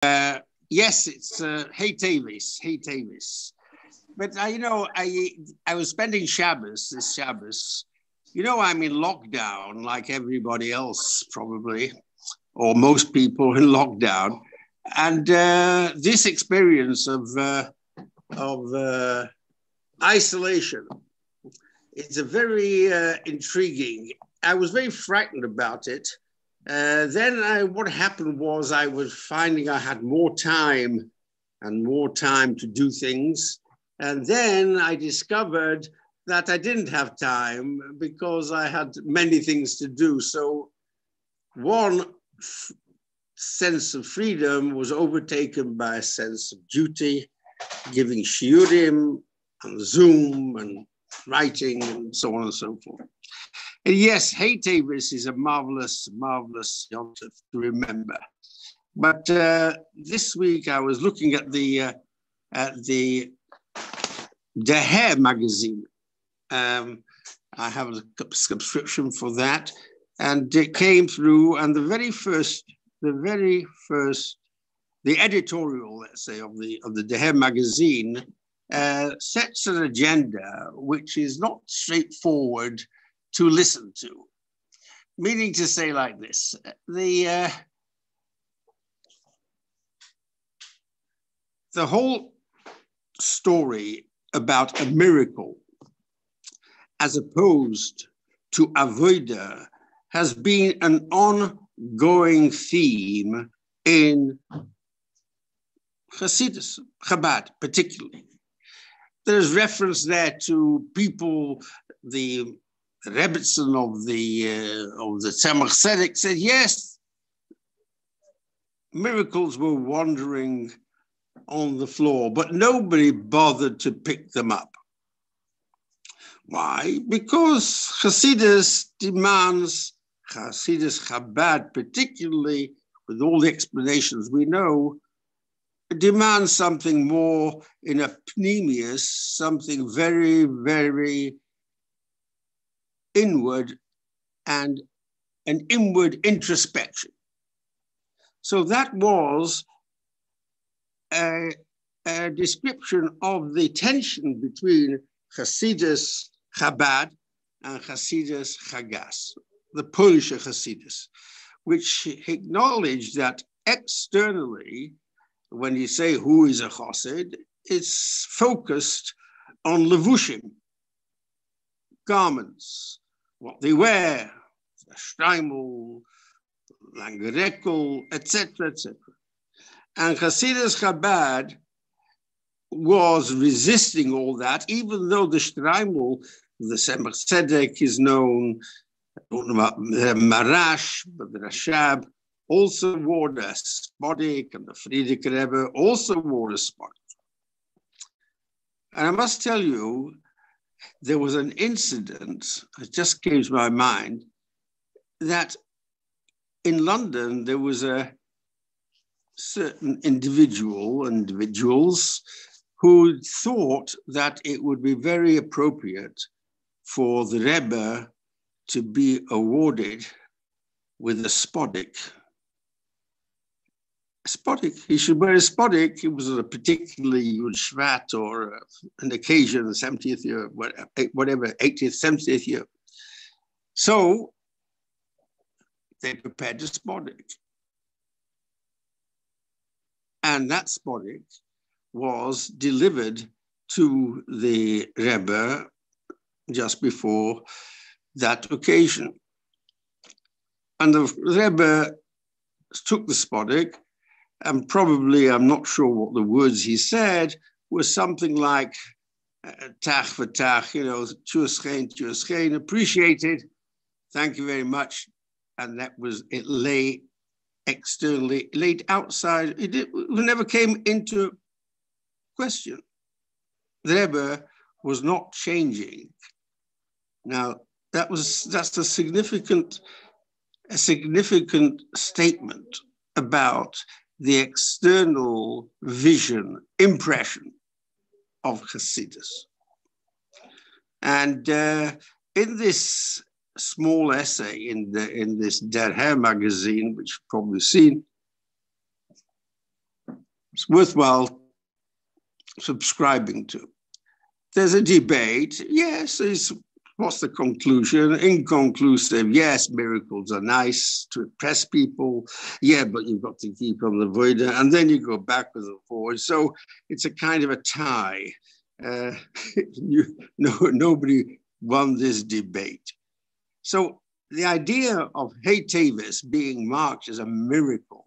Yes, it's Hey Tavis. But I was spending this Shabbos. I'm in lockdown like everybody else probably, or most people in lockdown. And this experience of isolation, it's a very intriguing. I was very frightened about it. What happened was I was finding I had more time to do things. And then I discovered that I didn't have time because I had many things to do. So one sense of freedom was overtaken by a sense of duty, giving shiurim and Zoom and writing and so on and so forth. And yes, Hey Tavis is a marvelous yontif to remember. But this week I was looking at the Deher magazine. I have a subscription for that, and it came through. And the editorial, let's say, of the Deher magazine sets an agenda which is not straightforward to listen to. Meaning to say like this: the whole story about a miracle, as opposed to avodah, has been an ongoing theme in Hasidus, Chabad particularly. There's reference there to people, the Rebbitzin of the Tzemach Tzedek said, yes, miracles were wandering on the floor, but nobody bothered to pick them up. Why? Because Hasidus Chabad, particularly with all the explanations we know, demands something more in a pneumius, something very, very inward and an inward introspection. So that was a description of the tension between Hasidus Chabad and Hasidus Chagas, the Polish Hasidus, which acknowledged that externally, when you say who is a Chassid, it's focused on levushim, garments, what they wear, shtaimel, langerekel, etc., etc. And Hasidus Chabad was resisting all that, even though the shtaimel, the Tzemach Tzedek is known, I don't know about the Marash, but the Rashab also wore the spodek, and the Friedrich Rebbe also wore a spodek. And I must tell you, there was an incident that just came to my mind, that in London there was a certain individuals who thought that it would be very appropriate for the Rebbe to be awarded with a spodek. Spodek, he should wear a spodek. It was a particularly Yud Shvat or an occasion, the 70th year, whatever, 80th, 70th year. So they prepared a spodek. And that spodek was delivered to the Rebbe just before that occasion. And the Rebbe took the spodek, and probably, I'm not sure what the words he said, was something like, tach v'tach, tuaschein, appreciated, thank you very much. And that was, it lay externally, laid outside, it never came into question. The Rebbe was not changing. Now, that's a significant statement about the external vision, impression of Hasidus. And in this small essay in this Deher magazine, which you've probably seen, it's worthwhile subscribing to. There's a debate. Yes, what's the conclusion? Inconclusive. Yes, miracles are nice to impress people. Yeah, but you've got to keep on the void. And then you go backwards and forwards. So it's a kind of a tie. Nobody won this debate. So the idea of Hetevis being marked as a miracle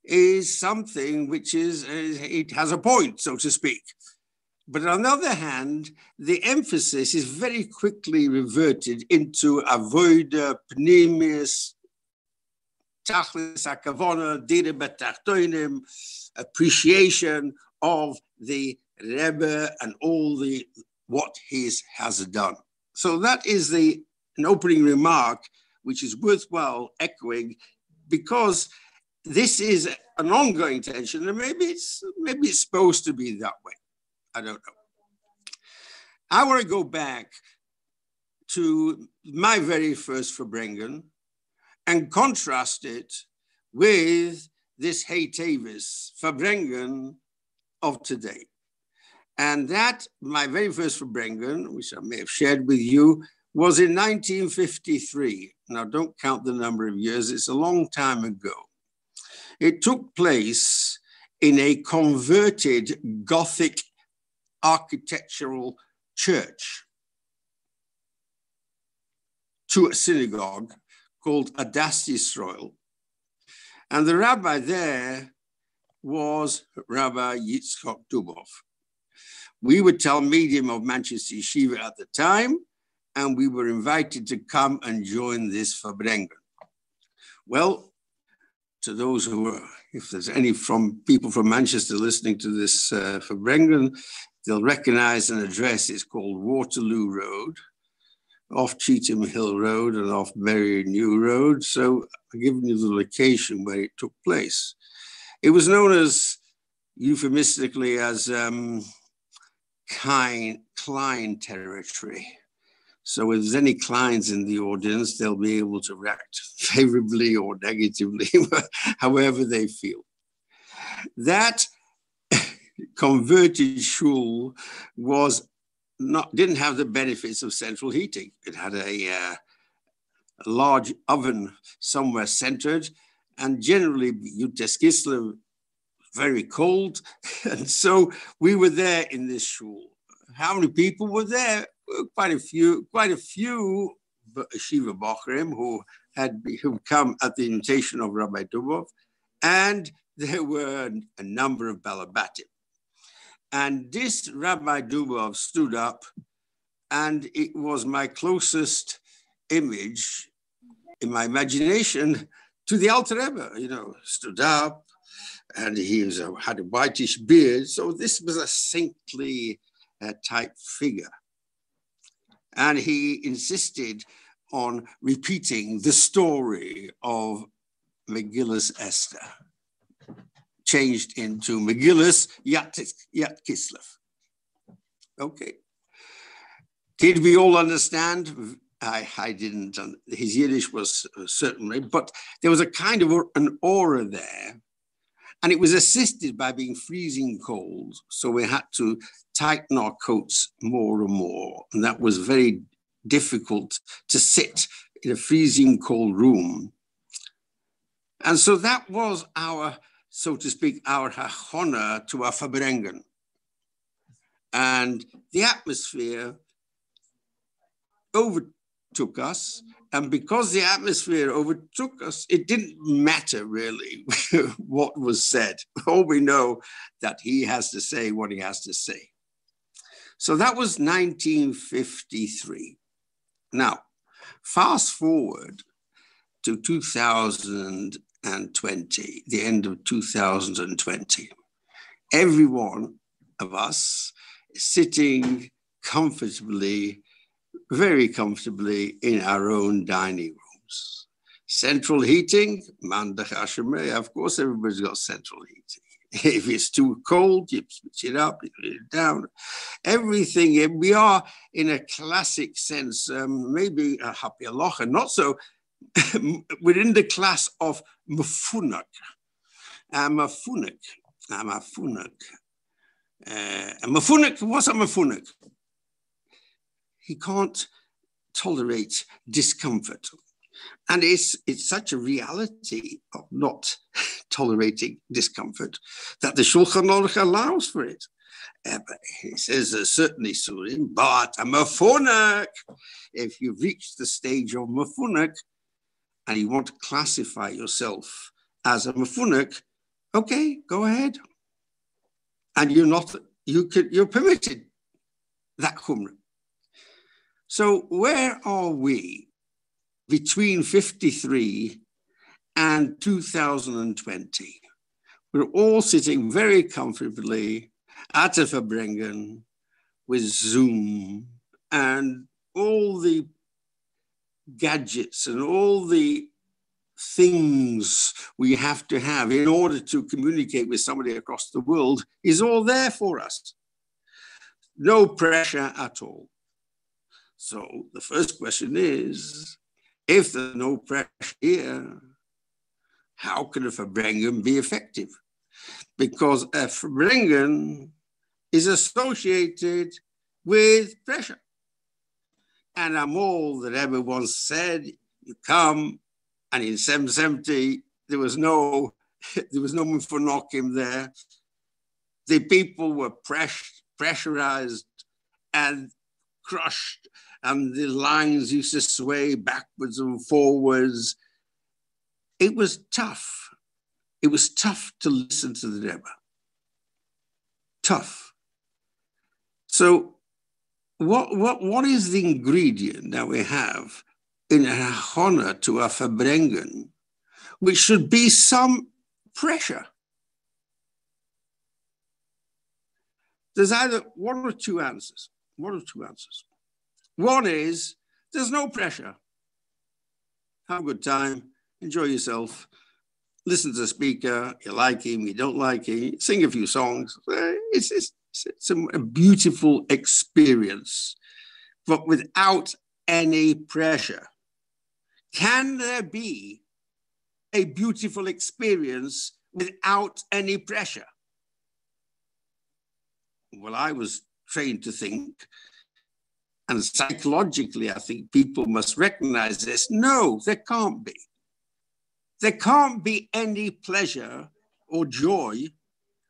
is something which it has a point, so to speak. But on the other hand, the emphasis is very quickly reverted into avoida, pneumius, tachlis hakavona, dira betachtonim, appreciation of the Rebbe and all what he has done. So that is an opening remark, which is worthwhile echoing, because this is an ongoing tension, and maybe it's supposed to be that way. I don't know. I want to go back to my very first Verbrengen and contrast it with this Hetevis Verbrengen of today. And that, my very first Verbrengen, which I may have shared with you, was in 1953. Now, don't count the number of years, it's a long time ago. It took place in a converted Gothic architectural church to a synagogue called Adas Yisrael. And the rabbi there was Rabbi Yitzchok Dubov. We were Talmidim of Manchester Yeshiva at the time, and we were invited to come and join this Verbrengen. Well, to those who are, if there's any people from Manchester listening to this Verbrengen, they'll recognize an address. It's called Waterloo Road, off Cheetham Hill Road and off Merry New Road. So I've given you the location where it took place. It was known as, euphemistically, as Klein territory. So if there's any Kleins in the audience, they'll be able to react favorably or negatively, however they feel. That converted shul didn't have the benefits of central heating. It had a large oven somewhere centered, and generally Yutes Kislev, very cold. And so we were there in this shul. How many people were there? Quite a few Yeshiva Bochrim who come at the invitation of Rabbi Dubov, and there were a number of Balabatim. And this Rabbi Dubov stood up, and it was my closest image in my imagination to the Alter Rebbe, stood up, and he had a whitish beard. So this was a saintly type figure. And he insisted on repeating the story of Megillus Esther, changed into Megillus Yat Kislev. Okay. Did we all understand? I didn't. His Yiddish was certainly, but there was a kind of an aura there. And it was assisted by being freezing cold. So we had to tighten our coats more and more. And that was very difficult to sit in a freezing cold room. And so that was our, so to speak, our hachona to our Verbrengen. And the atmosphere overtook us. And because the atmosphere overtook us, it didn't matter really what was said. All we know that he has to say what he has to say. So that was 1953. Now, fast forward to 2020, the end of 2020. Every one of us is sitting comfortably, very comfortably in our own dining rooms. Central heating, of course, everybody's got central heating. If it's too cold, you switch it up, you put it down. Everything, we are in a classic sense, maybe a happy aloha, not so, we're in the class of mafunak. Mafunik I'm a funak. A mafunak, what's a mafunak? He can't tolerate discomfort. And it's such a reality of not tolerating discomfort that the Shulchan Aruch allows for it. But he says certainly Surim, but a mafunak, if you've reached the stage of mafunak and you want to classify yourself as a mafunak, okay, go ahead. And you're permitted that chumrah. So where are we between 53 and 2020? We're all sitting very comfortably at a Verbrengen with Zoom and all the gadgets and all the things we have to have in order to communicate with somebody across the world is all there for us. No pressure at all. So the first question is, if there's no pressure here, how can a Verbrengen be effective? Because a Verbrengen is associated with pressure. And Amol, that everyone said, you come, and in 770, there was no Mufanokim there. The people were pressurized and crushed, and the lines used to sway backwards and forwards. It was tough. It was tough to listen to the Rebbe. Tough. So what is the ingredient that we have in a honor to a Verbrengen, which should be some pressure? There's either one or two answers. One is, there's no pressure. Have a good time, enjoy yourself, listen to the speaker, you like him, you don't like him, sing a few songs. It's a beautiful experience, but without any pressure. Can there be a beautiful experience without any pressure? Well, I was trained to think, and psychologically, I think people must recognize this. No, there can't be. There can't be any pleasure or joy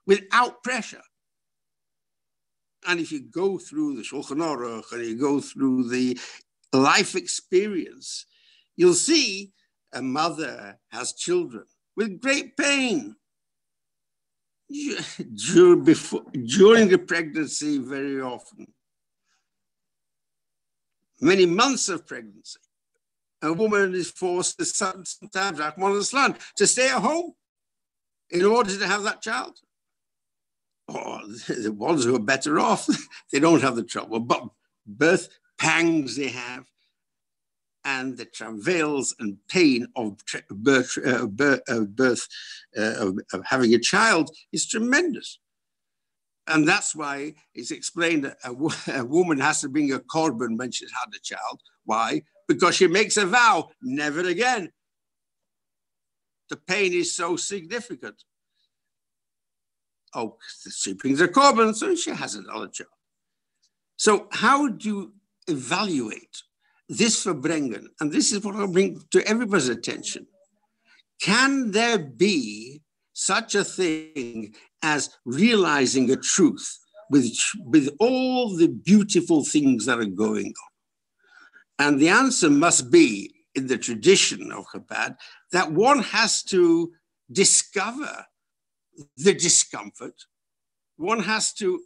without pressure. And if you go through the Shulchan Aruch and you go through the life experience, you'll see a mother has children with great pain. During the pregnancy, very often, many months of pregnancy, a woman is forced to sometimes, to stay at home in order to have that child. Or the ones who are better off, they don't have the trouble, but birth pangs they have, and the travails and pain of of having a child is tremendous. And that's why it's explained that a woman has to bring a korban when she's had a child. Why? Because she makes a vow, never again. The pain is so significant. Oh, she brings a korban, so she has another child. So how do you evaluate this Verbrengen? And this is what I'll bring to everybody's attention. Can there be such a thing as realizing a truth with all the beautiful things that are going on? And the answer must be, in the tradition of Chabad, that one has to discover the discomfort. One has to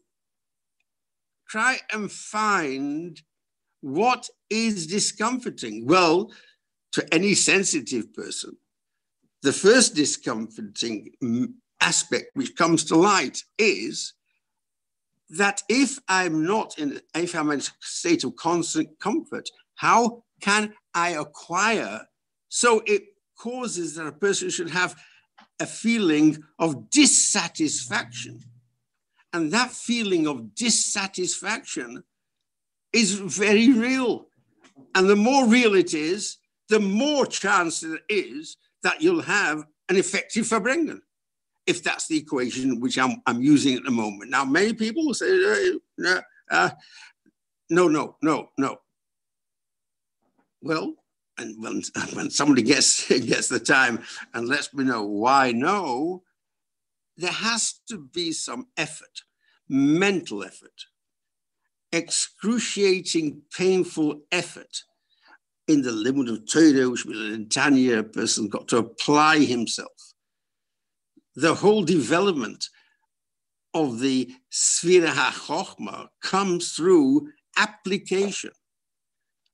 try and find what is discomforting. Well, to any sensitive person, the first discomforting aspect which comes to light is that if I'm in a state of constant comfort, how can I acquire? So it causes that a person should have a feeling of dissatisfaction. And that feeling of dissatisfaction is very real. And the more real it is, the more chance there is that you'll have an effective Verbrengen. if that's the equation which I'm using at the moment. Now, many people will say, no. Well, and when somebody gets the time and lets me know why no, there has to be some effort, mental effort, excruciating, painful effort in the limit of Torah, which means in Tanya, a person got to apply himself. The whole development of the Sfira HaChochma comes through application.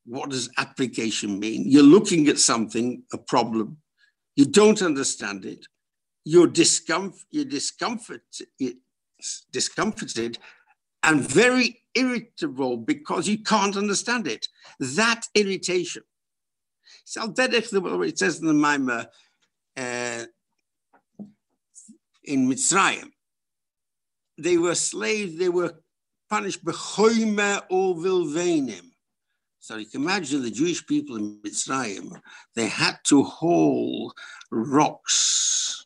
What does application mean? You're looking at something, a problem, you don't understand it, you're discomforted and very irritable because you can't understand it. That irritation. It says in the Maimah in Mitzrayim, they were slaves, they were punished b'choyme uvilveinim. So you can imagine the Jewish people in Mitzrayim, they had to haul rocks,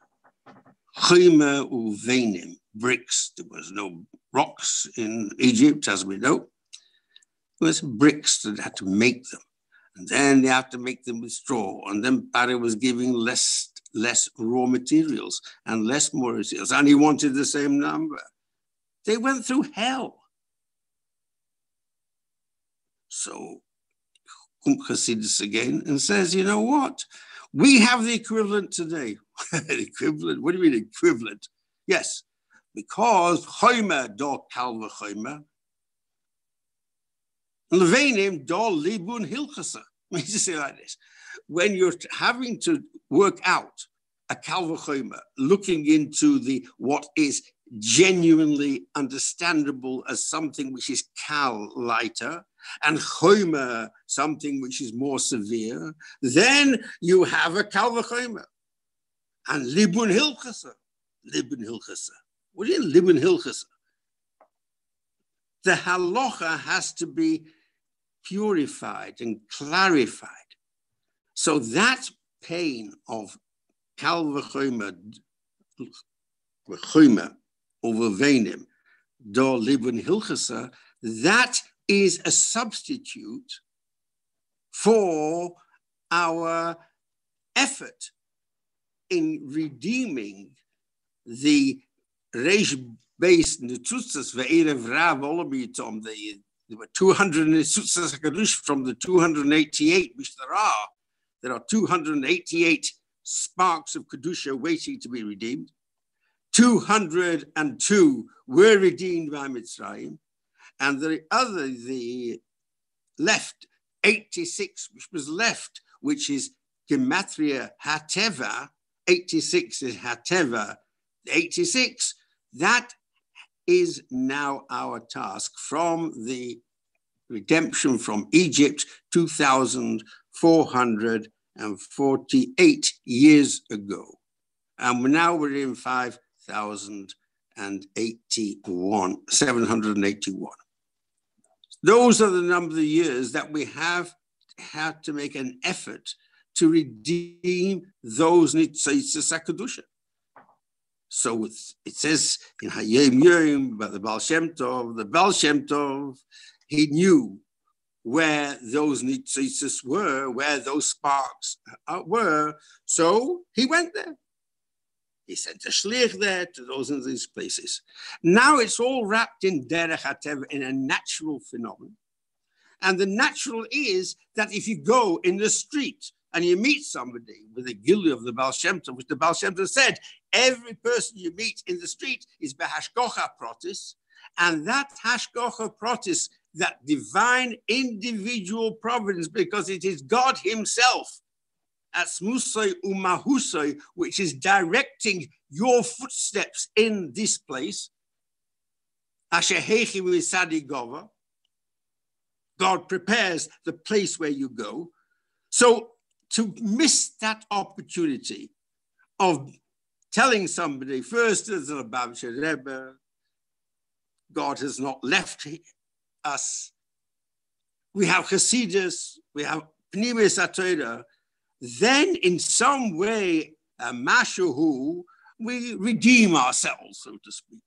choyme uvilveinim, bricks. There was no rocks in Egypt, as we know. There was bricks that had to make them. And then they had to make them with straw. And then Paro was giving less raw materials and less more materials. And he wanted the same number. They went through hell. So Chassidus again and says, you know what? We have the equivalent today. Equivalent? What do you mean equivalent? Yes, because choyme do kal v'choyme, Levenim do libun hilchasa. Let me just say like this. When you're having to work out a kal v'choyme, looking into what is genuinely understandable as something which is kal, lighter, and choyme, something which is more severe, then you have a kal v'choyme. And libun hilchasa. Libun hilchasa. What do you mean libun hilchasa? The halacha has to be purified and clarified. So that pain of kal v'choyme over veinim, do libun hilchasa, that is a substitute for our effort in redeeming the Reish-based Netzutzas ve'erev Rav Olabitom. There were 200 Netzutzas HaKadosh from the 288, which there are. There are 288 sparks of Kedusha waiting to be redeemed. 202 were redeemed by Mitzrayim. And the left, 86, which was left, which is Gematria Hateva, 86 is Hateva, 86, that is now our task from the redemption from Egypt 2,448 years ago. And now we're in 5,081, 781. Those are the number of years that we have had to make an effort to redeem those Nitzitzis HaKedusha. So it says in Hayom Yom about the Baal Shem Tov, he knew where those Nitzitzis were, where those sparks were, so he went there. He sent a shliach there to those in these places. Now it's all wrapped in derech hatev, in a natural phenomenon. And the natural is that if you go in the street and you meet somebody with a gilui of the Baal Shem Tov, which the Baal Shem Tov said, every person you meet in the street is behashkocha protis, and that hashkocha protis, that divine individual providence, because it is God himself, Atzmusai umahusai, which is directing your footsteps in this place. Ashehechi misadi gova. God prepares the place where you go. So to miss that opportunity of telling somebody, first as a Lubavitcher Rebbe, God has not left us. We have Chassidus, we have Pnimis HaTorah. Then in some way, a mashuhu, we redeem ourselves, so to speak.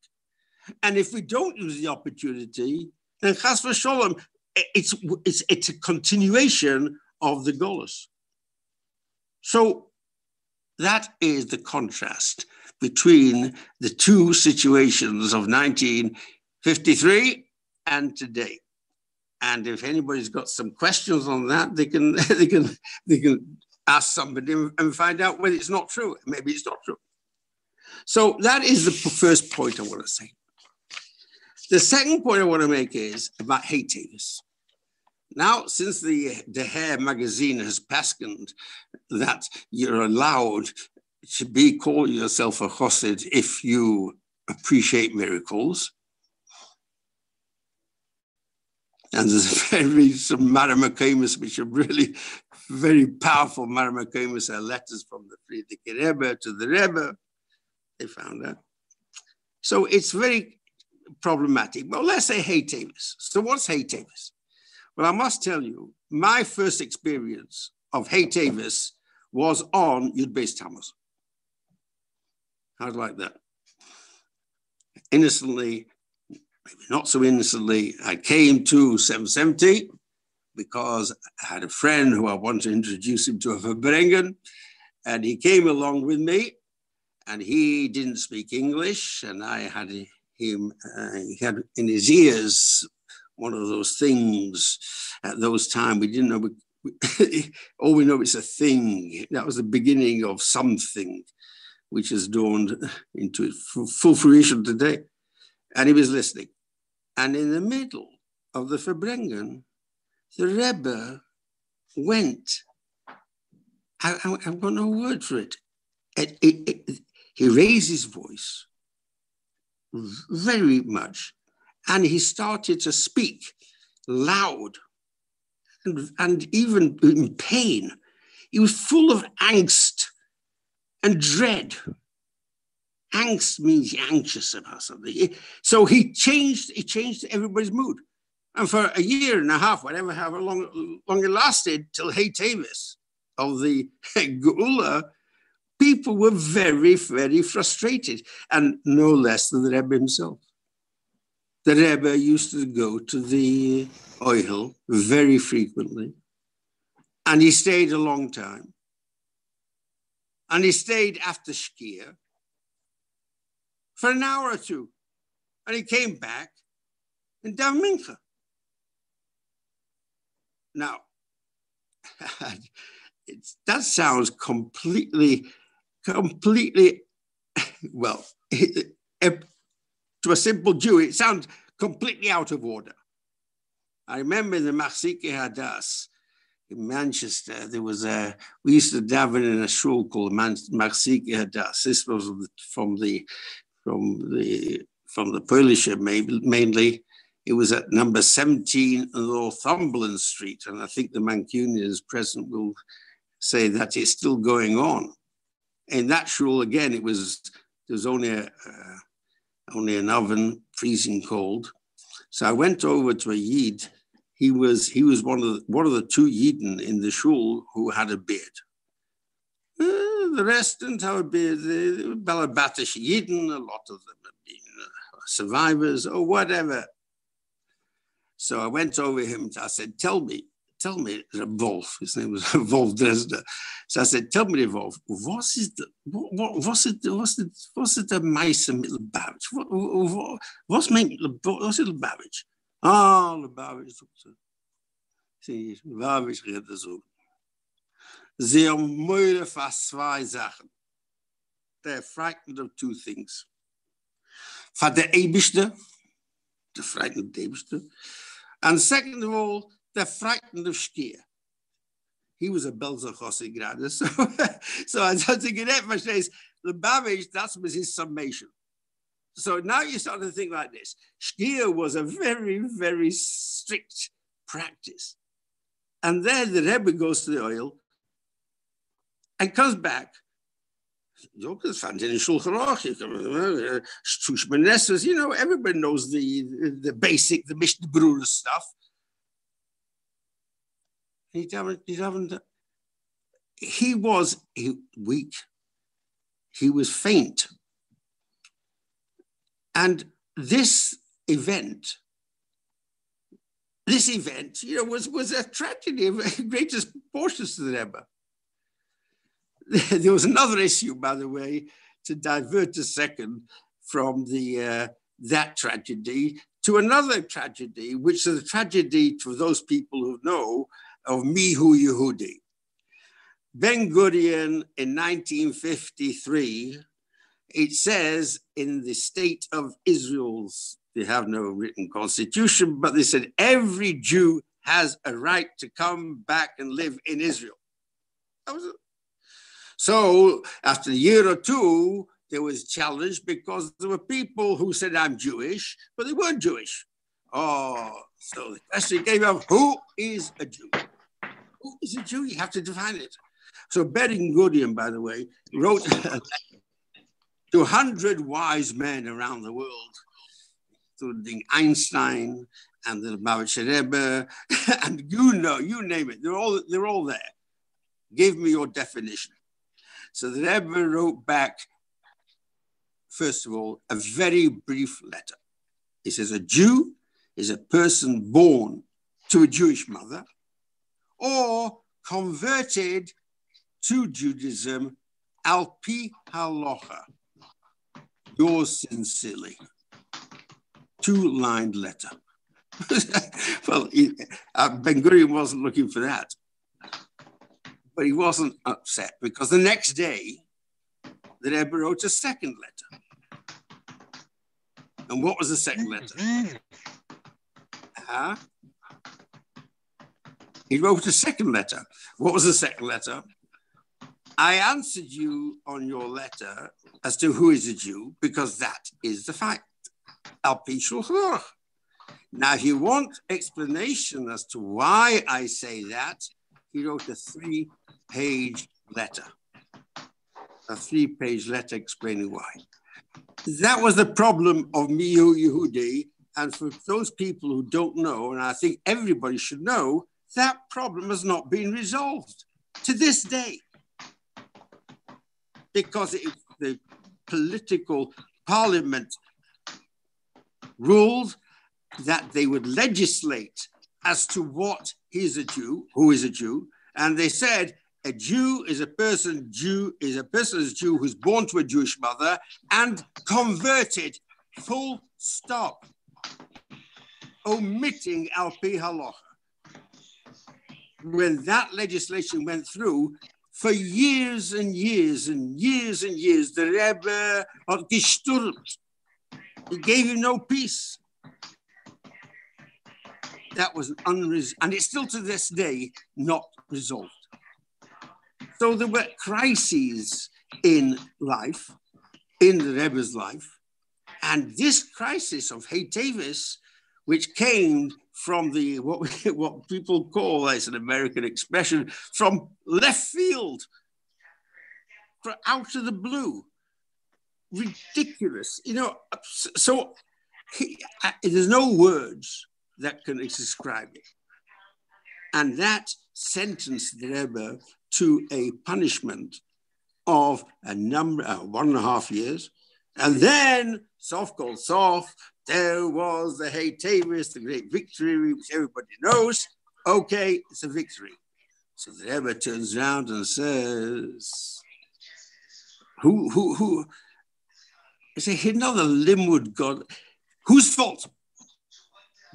And if we don't use the opportunity, then chas v'sholom, it's a continuation of the golus. So that is the contrast between the two situations of 1953 and today. And if anybody's got some questions on that, they can ask somebody and find out whether it's not true. Maybe it's not true. So that is the first point I want to say. The second point I want to make is about haters. Now, since the Hair magazine has paskened that you're allowed to call yourself a chassid if you appreciate miracles, and there's some Maramakomis which are really very powerful. Maramakomis are letters from the Frierdiker Rebbe to the Rebbe. They found that. So it's very problematic. Well, let's say haters. So what's haters? Well, I must tell you, my first experience of haters was on Yud Beis Tammuz. How'd you like that? Innocently, maybe not so innocently, I came to 770 because I had a friend who I wanted to introduce him to a Verbrengen, and he came along with me, and he didn't speak English, and I had him, he had in his ears one of those things. At those times, we didn't know, all we know is a thing. That was the beginning of something which has dawned into full fruition today. And he was listening. And in the middle of the Verbrengen, the Rebbe went, I've got no word for it. He raised his voice very much, and he started to speak loud and even in pain. He was full of angst and dread. Angst means you're anxious about something. So he changed everybody's mood. And for a year and a half, however long it lasted, till Hey Tavis of the Geula, people were very, very frustrated, and no less than the Rebbe himself. The Rebbe used to go to the oil very frequently, and he stayed a long time. And he stayed after Shkia for an hour or two, and he came back and davened mincha. Now, that sounds completely, well, to a simple Jew, it sounds completely out of order. I remember in the Machzike Hadas in Manchester, we used to daven in a shul called Machzike Hadas. This was from the Polish mainly. It was at number 17 Northumberland Street, and I think the Mancunians present will say that it's still going on. In that shul, again, there was only an oven, freezing cold. So I went over to a Yid. He was one of the two Yidden in the shul who had a beard. The rest didn't have a beard. The Balabatish Yidden, a lot of them had been survivors or whatever. So I went over him. I said, "Tell me, Wolf." His name was Wolf Dresdner. So I said, "Tell me, Wolf, what's it the Meister mit Lubavitch? What's Lubavitch?" Ah, Lubavitch. See, Lubavitch redet so. Sehr müde fast zwei Sachen. They're frightened of two things. For the Eibishter, they're frightened of the Eibishter. And second of all, they're frightened of Shkia. He was a Belzer Chossi Grade. So I don't think it ever says, Lubavitch, that was his summation. So now you start to think like this. Shkia was a very, very strict practice. And then the Rebbe goes to the oil and comes back. You know, everybody knows the basic, the Mishnah Berurah stuff. He was weak. He was faint. And this event, was a tragedy of greatest proportions to the Rebbe. There was another issue, by the way, to divert a second from that tragedy to another tragedy, which is a tragedy to those people who know of Mihu Yehudi. Ben Gurion in 1953, it says in the state of Israel's, they have no written constitution, but they said every Jew has a right to come back and live in Israel. That was it. So after a year or two, there was challenge because there were people who said, I'm Jewish, but they weren't Jewish. Oh, so the question came up, who is a Jew? Who is a Jew? You have to define it. So Ben Gurion, by the way, wrote to 100 wise men around the world, including Einstein and the Lubavitcher Rebbe, and you name it, they're all there. Give me your definition. So the Rebbe wrote back, first of all, a very brief letter. He says, a Jew is a person born to a Jewish mother or converted to Judaism al pi halacha. Yours sincerely. 2-lined letter. Well, Ben Gurion wasn't looking for that. But he wasn't upset because the next day, the Rebbe wrote a second letter. And what was the second letter? He wrote a second letter. What was the second letter? I answered you on your letter as to who is a Jew, because that is the fact. Al pi shulchan aruch. Now, if you want explanation as to why I say that, he wrote a 3-page letter. A 3-page letter explaining why. That was the problem of Mihu Yehudi. And for those people who don't know, and I think everybody should know, that problem has not been resolved to this day. Because the political parliament ruled that they would legislate as to what is a Jew, who is a Jew, and they said a Jew is a person who's born to a Jewish mother and converted, full stop, omitting al pi halacha. When that legislation went through, for years and years and years and years, the Rebbe had gestürmt. He gave him no peace. That was and it's still to this day not resolved. So there were crises in life, in the Rebbe's life, and this crisis of Heitevis, which came from what people call, as an American expression, from left field, out of the blue, ridiculous. So there's no words that can describe it. And that sentenced the Rebbe to a punishment of 1.5 years. And then, soft called soft, there was the Heitevis, the great victory, which everybody knows. Okay, it's a victory. So the Rebbe turns around and says, who? It's another limud God. Whose fault?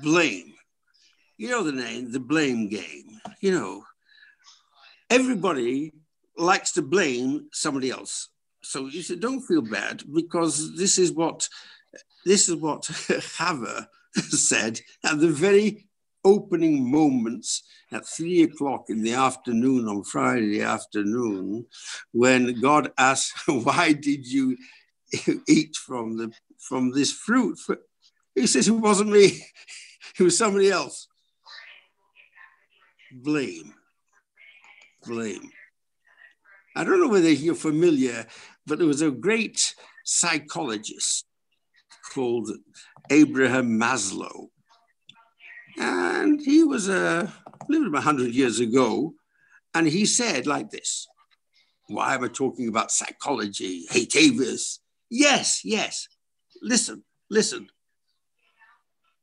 Blame. You know the name, the blame game. Everybody likes to blame somebody else. So you said, don't feel bad, because this is what Chava said at the very opening moments at 3:00 in the afternoon on Friday afternoon, when God asked, why did you eat from this fruit? He says, it wasn't me, it was somebody else. Blame. I don't know whether you're familiar, but there was a great psychologist called Abraham Maslow. And he was lived 100 years ago. And he said like this, why am I talking about psychology? Heitevis. Yes. Listen listen,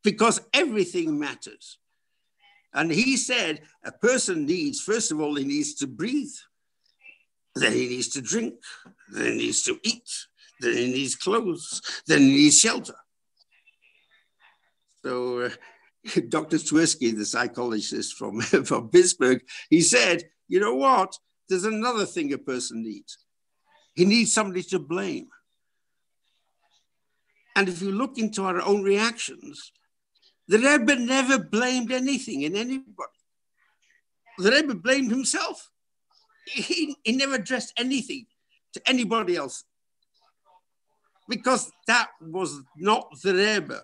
because everything matters. And he said a person needs, first of all, he needs to breathe. Then he needs to drink. Then he needs to eat. Then he needs clothes. Then he needs shelter. So Dr. Tversky, the psychologist from Pittsburgh, he said, you know what? There's another thing a person needs. He needs somebody to blame. And if you look into our own reactions, the Rebbe never blamed anything in anybody. The Rebbe blamed himself. He never addressed anything to anybody else because that was not the Rebbe.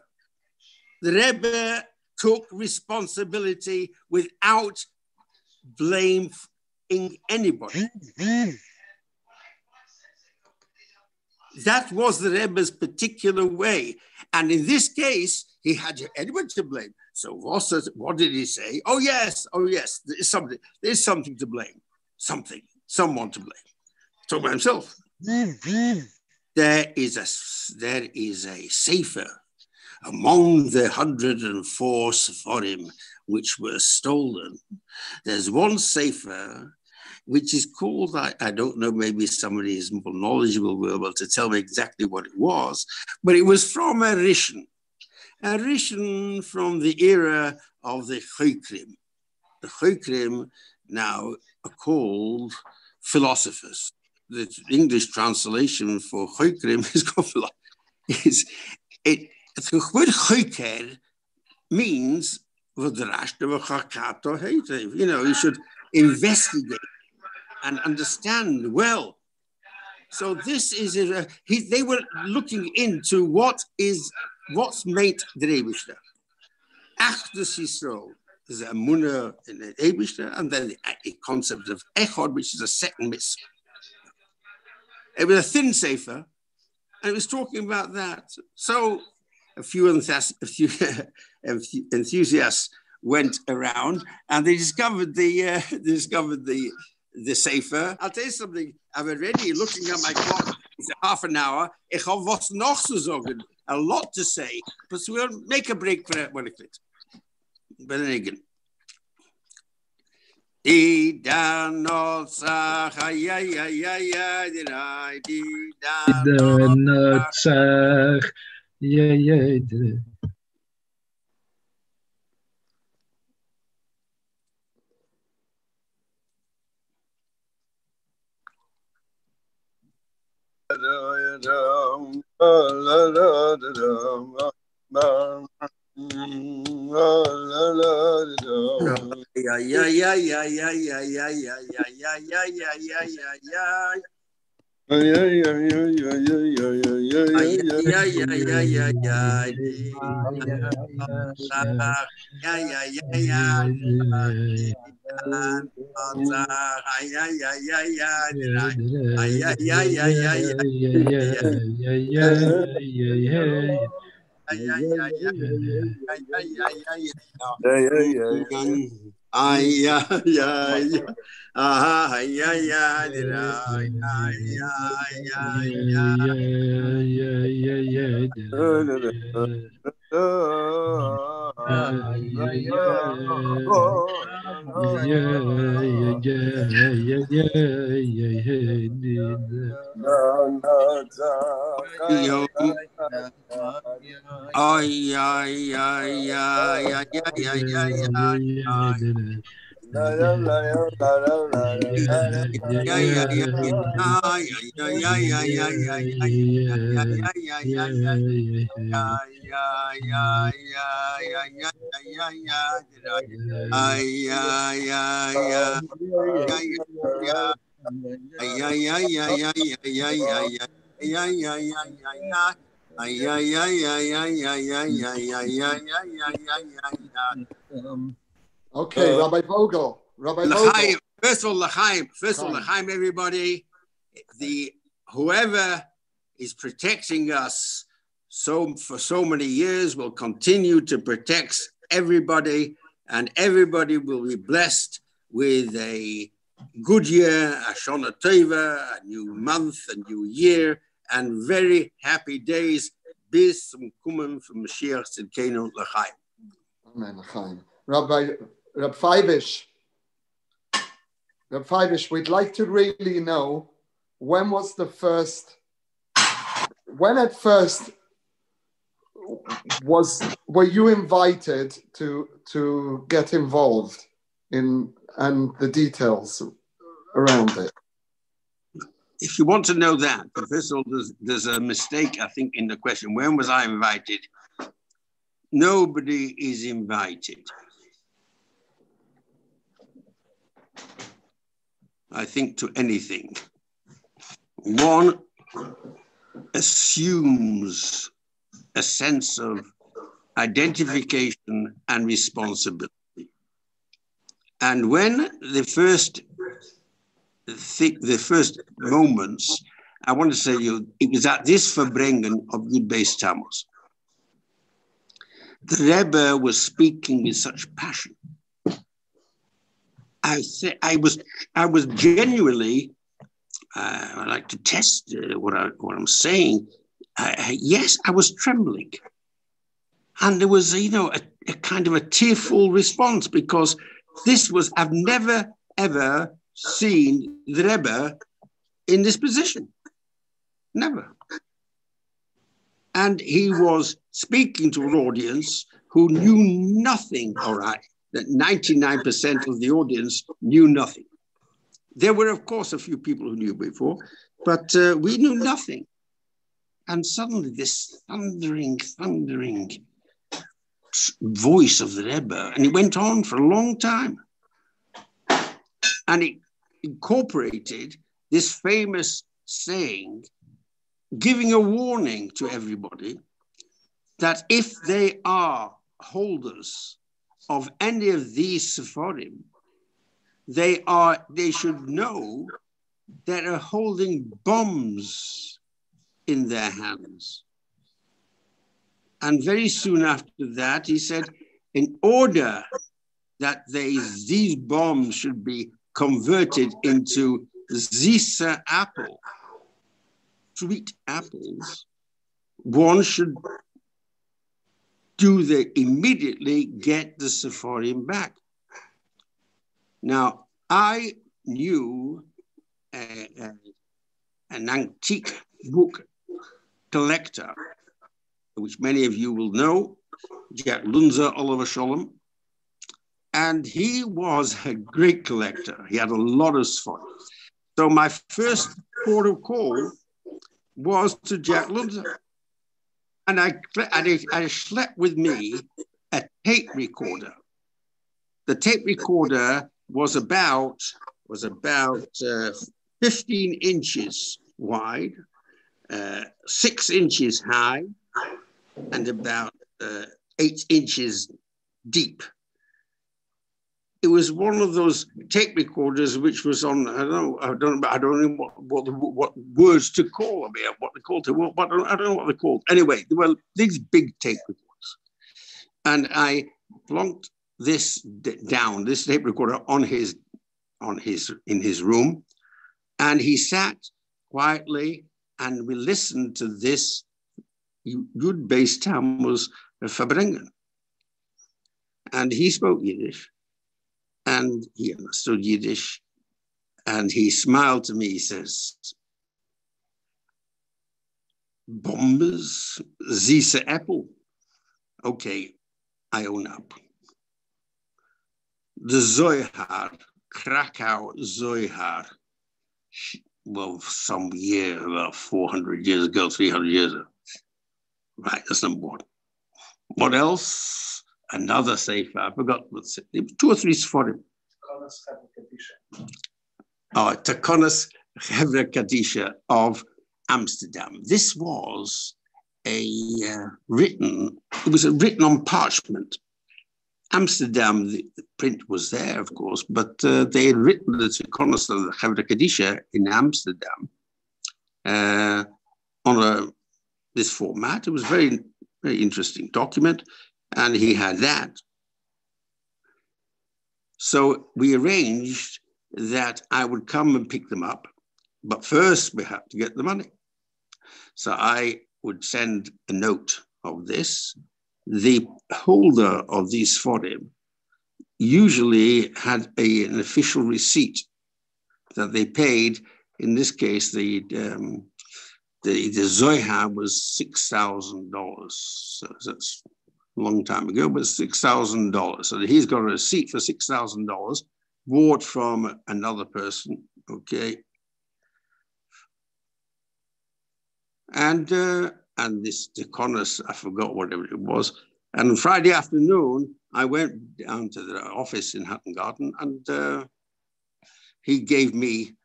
The Rebbe took responsibility without blaming anybody. That was the Rebbe's particular way. And in this case, he had anyone to blame. So what did he say? Oh, yes, there's something to blame. Someone to blame. Talking about himself. There is a sefer among the 104 Sepharim which were stolen. There's one sefer which is called, I don't know, maybe somebody is more knowledgeable, will be able to tell me exactly what it was, but it was from a Rishon from the era of the Chokrim. The Chokrim now are called philosophers. The English translation for Chokrim is called philosophers. The word Choker means, you should investigate and understand well. So this is, they were looking into what's made the Eibishter. Achdus Yisrael is a munah in the Eibishter, and then the concept of Echad, which is a second mitzvah. It was a thin sefer, and it was talking about that. So a few enthusiasts went around, and they discovered the sefer. I'll tell you something. I'm already looking at my clock. It's half an hour. Ich habe was noch zu sagen. A lot to say, but we'll make a break for it when it clicks. But then again. Di danotzach, ay, ay, ay, ay, ay, di danotzach, ay, ay, Okay, Rabbi Vogel. L'chaim. First of all, l'chaim, everybody. Whoever is protecting us for so many years will continue to protect everybody, and everybody will be blessed with a good year, a Shana Tova, a new month, a new year, and very happy days. bis zum Kommen von Mashiach Tzidkenu l'chaim. Amen, Chaim. Rabbi Pייוויש, we'd like to really know when at first were you invited to get involved in and the details around it? If you want to know that, first of all, there's a mistake, I think, in the question. When was I invited? Nobody is invited. I think to anything. One assumes a sense of identification and responsibility. And when the first moments, I want to say it was at this Verbringen of Yud Beis Tammuz. The Rebbe was speaking with such passion. I was genuinely, I like to test what I'm saying. Yes, I was trembling. And there was, a kind of a tearful response, because I've never, ever seen the Rebbe in this position. Never. And he was speaking to an audience who knew nothing, all right, that 99% of the audience knew nothing. There were, of course, a few people who knew before, but we knew nothing. And suddenly this thundering voice of the Rebbe, and it went on for a long time. And it incorporated this famous saying, giving a warning to everybody that if they are holders of any of these Sepharim, they should know they're holding bombs in their hands. And very soon after that, he said, in order that these bombs should be converted into Zisa apple, sweet apples, one should immediately get the Sepharim back. Now, I knew an antique book collector, which many of you will know, Jack Lunzer, Oliver Sholem, and he was a great collector. He had a lot of Sepharim. So my first port of call was to Jack Lunzer. And I schlepped with me a tape recorder. The tape recorder was about 15 inches wide, 6 inches high, and about 8 inches deep. It was one of those tape recorders which was on, I don't know what words to call them, what they're called. I don't know what they're called. Anyway, there were these big tape recorders. And I plonked this tape recorder in his room, and he sat quietly, and we listened to this Yud Beis Tammuz Verbringen. And he spoke Yiddish, and he understood Yiddish, and he smiled to me. He says, "Bombers, Zisa apple." Okay, I own up. The Zohar, Krakow Zohar, well, some year, about 400 years ago, 300 years ago. Right, that's number one. What else? Another sefer. I forgot what's it. 2 or 3 Sepharim. Takonas Hevra Kadisha of Amsterdam. This was written on parchment. Amsterdam, the print was there, of course, but they had written the Takonas of Hevra Kadisha in Amsterdam on this format. It was a very, very interesting document. And he had that. So we arranged that I would come and pick them up, but first we had to get the money. So I would send a note of this. The holder of these sforim usually had an official receipt that they paid. In this case, the Zohar was $6,000. So that's a long time ago, but $6,000. So he's got a receipt for $6,000 bought from another person, okay? And this deaconess, I forgot whatever it was. And on Friday afternoon, I went down to the office in Hutton Garden, and he gave me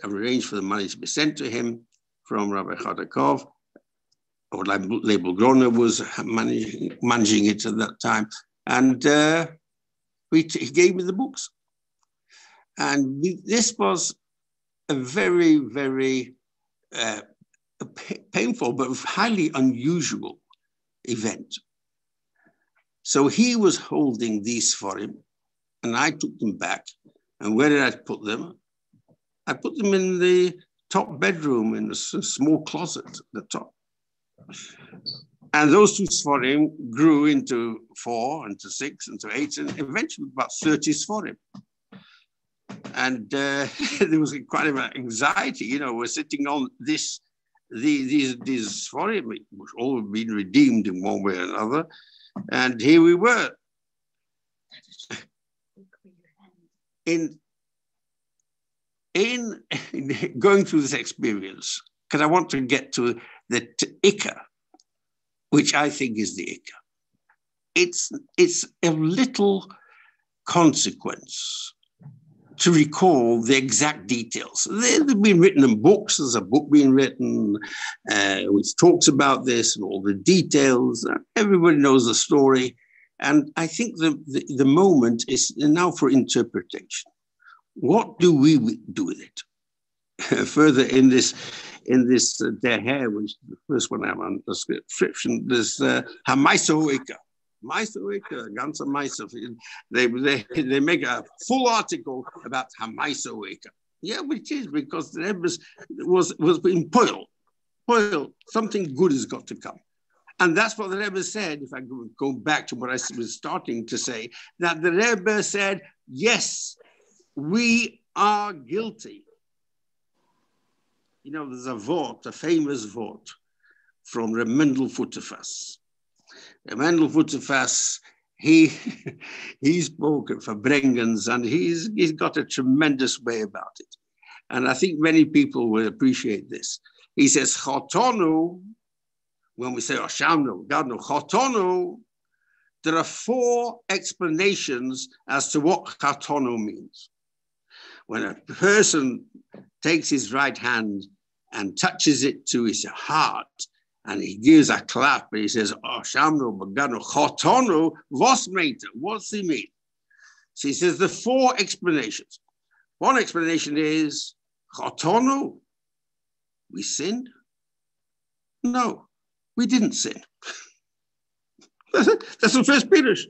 arranged for the money to be sent to him from Rabbi Chodakov, or Label Groner was managing it at that time. And he gave me the books. And this was a very, very painful but highly unusual event. So he was holding these for him, and I took them back. And where did I put them? I put them in the top bedroom in a small closet at the top. And those two sforim grew into 4, into 6, into 8, and eventually about 30 sforim. And there was quite an anxiety, you know, we're sitting on these sforim, which all have been redeemed in one way or another. And here we were. In going through this experience, because I want to get to the Ikka, which I think is the Ikka. It's a little consequence to recall the exact details. They've been written in books. There's a book being written which talks about this and all the details. Everybody knows the story. And I think the moment is now for interpretation. What do we do with it? Further in this Der Herr, which is the first one I have on the description, there's Hamaisoika. Maisoika, ganze Maiso. They make a full article about Hamaisoika. Yeah, which is because the Rebbe was in Poil. Something good has got to come. And that's what the Rebbe said, if I go back to what I was starting to say, that the Rebbe said, yes, we are guilty. You know, there's a famous vort from Reb Mendel Futerfas. Reb Mendel Futerfas, he spoke for Brengens, and he's got a tremendous way about it. And I think many people will appreciate this. He says, Chotonu, when we say Oshamnu, Gadnu, Chotonu, there are 4 explanations as to what Chotonu means. When a person takes his right hand and touches it to his heart, and he gives a clap, and he says, "Oh, Shamnu, Baganu, Chotonu, was meter? What's he mean?" So he says the 4 explanations. One explanation is, Chotonu, we sinned? No, we didn't sin. That's the first Pirush.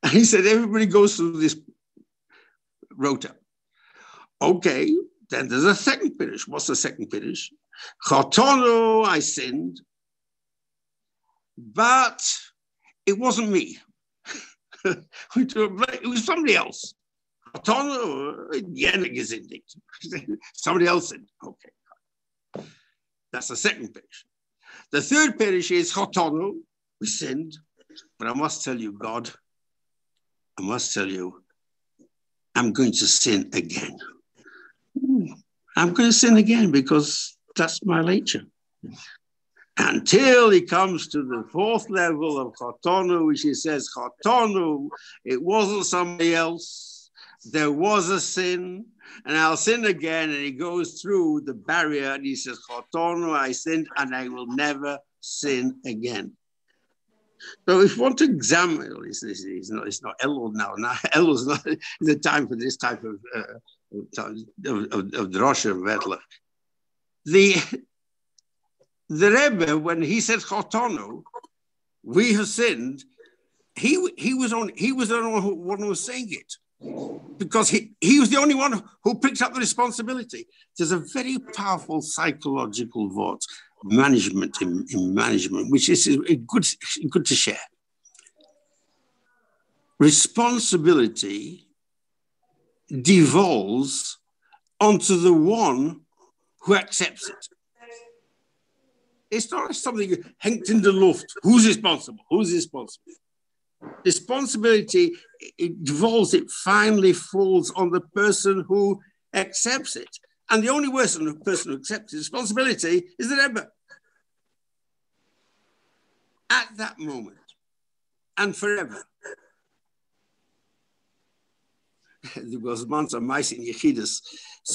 And he said, everybody goes through this rota. Okay, then there's a second Pirush. What's the second Pirush? Chotonu, I sinned, but it wasn't me. It was somebody else. Chotonu, somebody else sinned. Okay. That's the second Pirush. The third Pirush is Chotonu, we sinned, but I must tell you, God, I must tell you, I'm going to sin again. I'm going to sin again because that's my nature. Until he comes to the 4th level of Chotonu, which he says, Chotonu, it wasn't somebody else. There was a sin, and I'll sin again. And he goes through the barrier and he says, Chotonu, I sinned, and I will never sin again. So if you want to examine, it's not Elul now. Elul is not the time for this type of drosha and vetla. The Rebbe, when he said Chotonu, we have sinned, he was the only one who was saying it, because he was the only one who picked up the responsibility. There's a very powerful psychological vote. management in management, which is good to share. Responsibility devolves onto the one who accepts it. It's not something hängt in the Luft. Who's responsible? Who's responsible? Responsibility, it devolves, it finally falls on the person who accepts it. And the only person who accepts responsibility is the Rebbe. At that moment and forever. There was once a mice in Yechidus.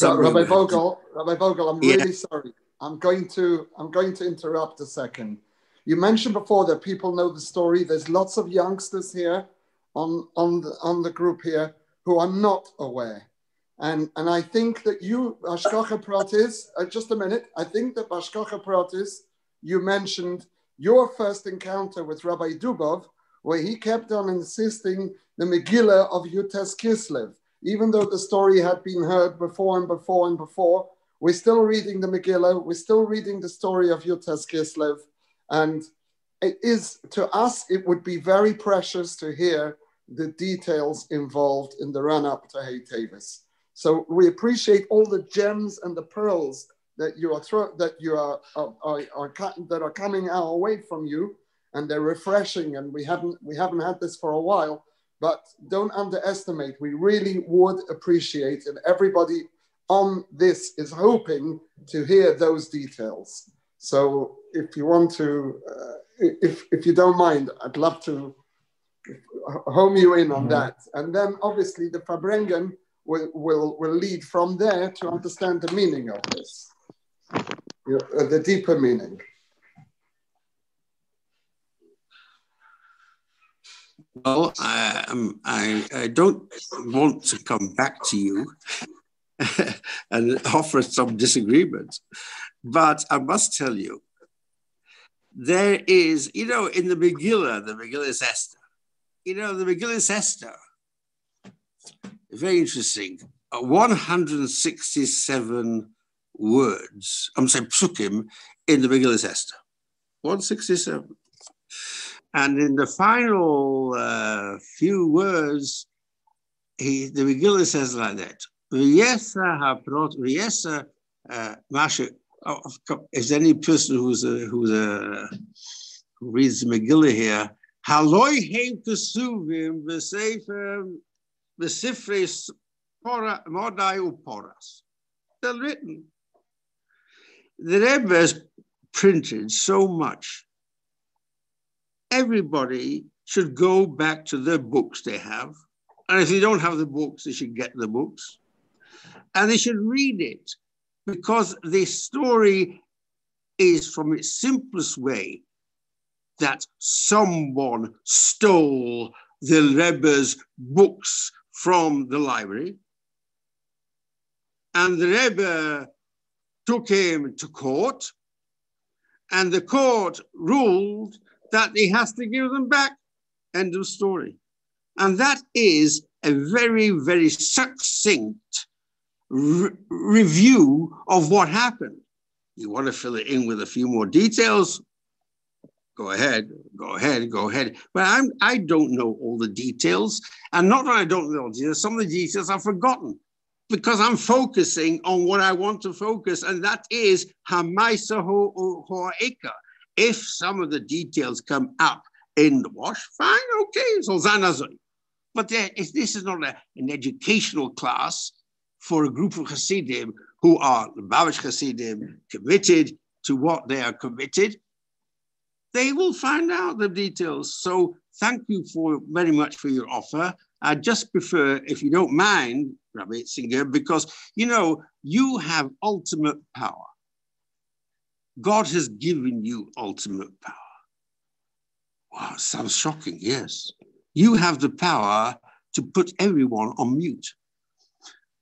Rabbi Vogel, I'm really sorry. I'm going to interrupt a second. You mentioned before that people know the story. There's lots of youngsters here on the group here who are not aware. And I think that you, Hashgacha Pratis, just a minute. I think that Hashgacha Pratis, you mentioned your first encounter with Rabbi Dubov, where he kept on insisting the Megillah of Yutes Kislev. Even though the story had been heard before and before and before, we're still reading the Megillah, we're still reading the story of Yutes Kislev. And it is, to us, it would be very precious to hear the details involved in the run-up to Hey Tevis. So we appreciate all the gems and the pearls that are coming our way from you, and they're refreshing. And we haven't had this for a while, but don't underestimate. We really would appreciate, and everybody on this is hoping to hear those details. So if you want to, if you don't mind, I'd love to home you in on that. And then obviously the Fabrengen will lead from there to understand the meaning of this, the deeper meaning. Well, I don't want to come back to you and offer some disagreement, but I must tell you, there is, in the Megillah is Esther. The Megillah is Esther. Very interesting. 167 words, I'm saying psukim, in the Megillah is Esther. 167. And in the final few words, the Megillah says like that. Is any person who reads the Megillah here, Haloi heim kesuvim v'sifrei modai uporas. They're written. The Rebbe has printed so much. Everybody should go back to the books they have. And if they don't have the books, they should get the books. And they should read it, because the story is, from its simplest way, that someone stole the Rebbe's books from the library. And the Rebbe took him to court. And the court ruled that he has to give them back. End of story. And that is a very, very succinct review of what happened. You want to fill it in with a few more details? Go ahead. But I don't know all the details. And not that I don't know the details, some of the details I've forgotten, because I'm focusing on what I want to focus, and that is Hamaisa Ho'eka. If some of the details come up in the wash, fine, okay, so Zanazoi. But this is not an educational class for a group of Hasidim who are the Babish Hasidim, committed to what they are committed. They will find out the details. So thank you very much for your offer. I just prefer, if you don't mind, Rabbi Itzinger, because you have ultimate power. God has given you ultimate power. Wow, sounds shocking, yes. You have the power to put everyone on mute.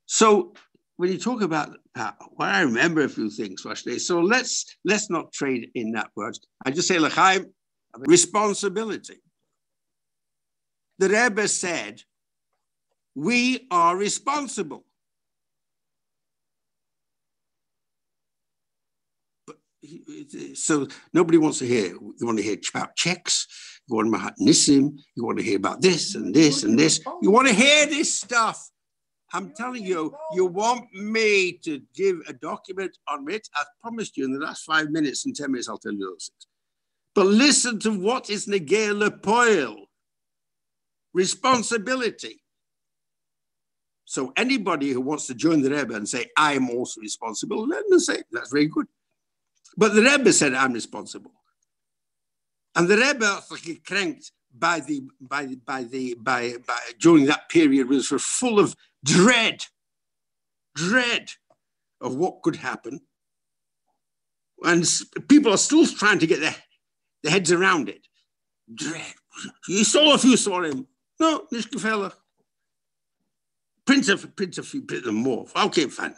So when you talk about power, well, I remember a few things, Vashne. So let's not trade in that word. I just say, L'chaim, responsibility. The Rebbe said, we are responsible. But So nobody wants to hear. You want to hear about checks. You want to hear about Nissim. You want to hear about this and this and this. You want to hear this stuff. I'm telling you, you want me to give a document on it. I've promised you in the last 5 minutes and 10 minutes, I'll tell you those things. But listen to what is Negea Lepoil. Responsibility. So anybody who wants to join the Rebbe and say, I am also responsible, let them say, that's very good. But the Rebbe said, I'm responsible. And the Rebbe was gekrenkt during that period was full of dread of what could happen. And people are still trying to get their heads around it. Dread. You saw him. No, nicht gefällig. Print a more. Okay, fine.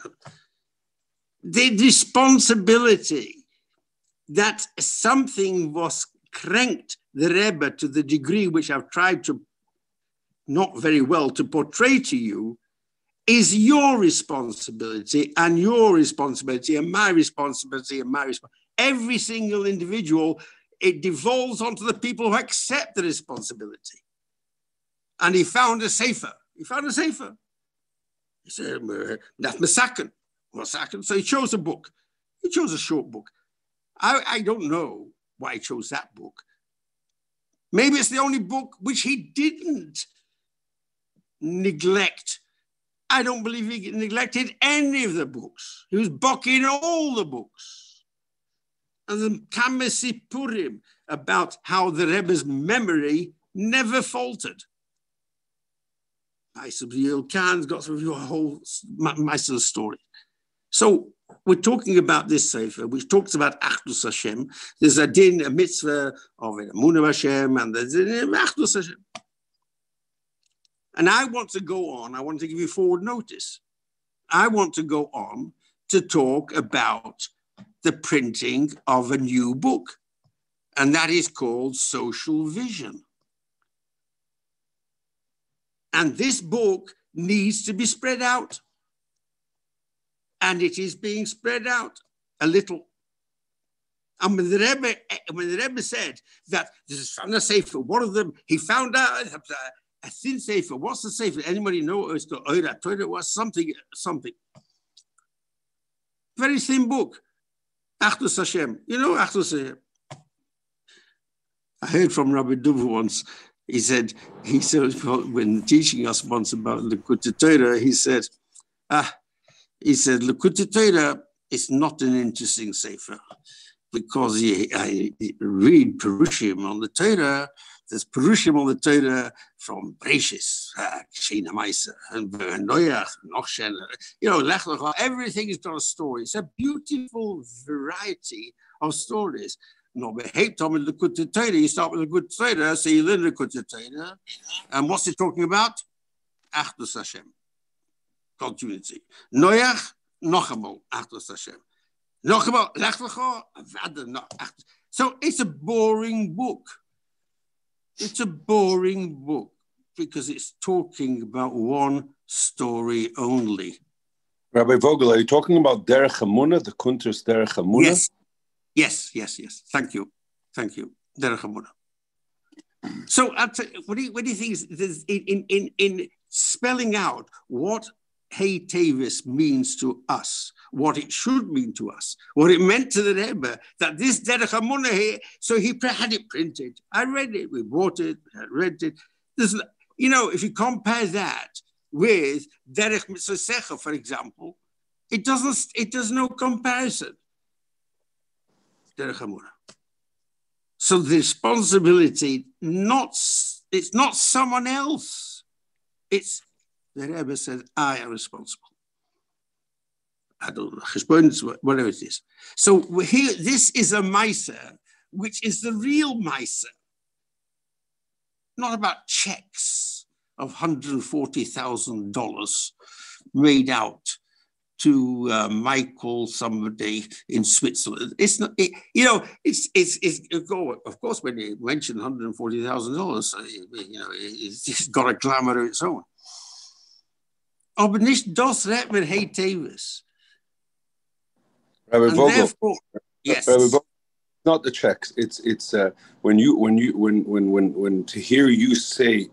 The responsibility that something was cranked the Rebbe to the degree which I've tried to, not very well, to portray to you, is your responsibility and your responsibility and my responsibility and my responsibility. Every single individual, it devolves onto the people who accept the responsibility. And he found a sefer. He said, "Not Masakin." So he chose a book. He chose a short book. I don't know why he chose that book. Maybe it's the only book which he didn't neglect. I don't believe he neglected any of the books. He was bucking all the books. And the Kamesi Purim about how the Rebbe's memory never faltered. Ma'aseh Khan's got through a whole Ma'aseh story. So we're talking about this sefer, which talks about Achdus Hashem. There's a din, a mitzvah of Emunah Hashem, and there's Achdus Hashem. And I want to go on. I want to give you forward notice. I want to go on to talk about the printing of a new book, and that is called Social Vision. And this book needs to be spread out. And it is being spread out a little. And when the Rebbe said that this is from the Sefer, one of them, he found out a thin Sefer. What's the Sefer? Anybody know? It's the Oira. Torah was something. Very thin book. Achdus Hashem. You know Achdus Hashem. I heard from Rabbi Duva once. He said, when teaching us once about Likutei Torah, he said, Likutei Torah is not an interesting sefer because I read Perushim on the Torah. There's Perushim on the Torah from Breishis, Shina Maisa, and Noach, Nochshen, Lech Lecha. Everything is got a story. It's a beautiful variety of stories. No, but hate Tom in the Likutei Torah. You start with the Likutei Torah, so you learn the Likutei Torah. And what's it talking about? Achdus Hashem. Continuity. Noach, Nochamo, Achdus Hashem. Nochamo, Lech Lecha, Avada. So it's a boring book. It's a boring book because it's talking about one story only. Rabbi Vogel, are you talking about Derech Emunah, the Kuntres Derech Emunah? Yes. Thank you. Derech Emunah. So what do you think is in spelling out what Hey Tevis means to us, what it should mean to us, what it meant to the Rebbe, that this Derech Emunah here, so he had it printed. I read it, we bought it, I read it. There's, if you compare that with Derech Mitzvah, for example, there's no comparison. Derech Emunah. So the responsibility, it's not someone else. It's the Rebbe said, I am responsible. I don't know, whatever it is. So here, this is a Meiser, which is the real Meiser. Not about checks of $140,000 made out to Michael somebody in Switzerland. It's not, of course, when you mention $140,000, it's got a glamour of its own. Aber nicht das redt mir Hey Tevis. Rabbi Vogel, Yes. Not the checks. It's when to hear you say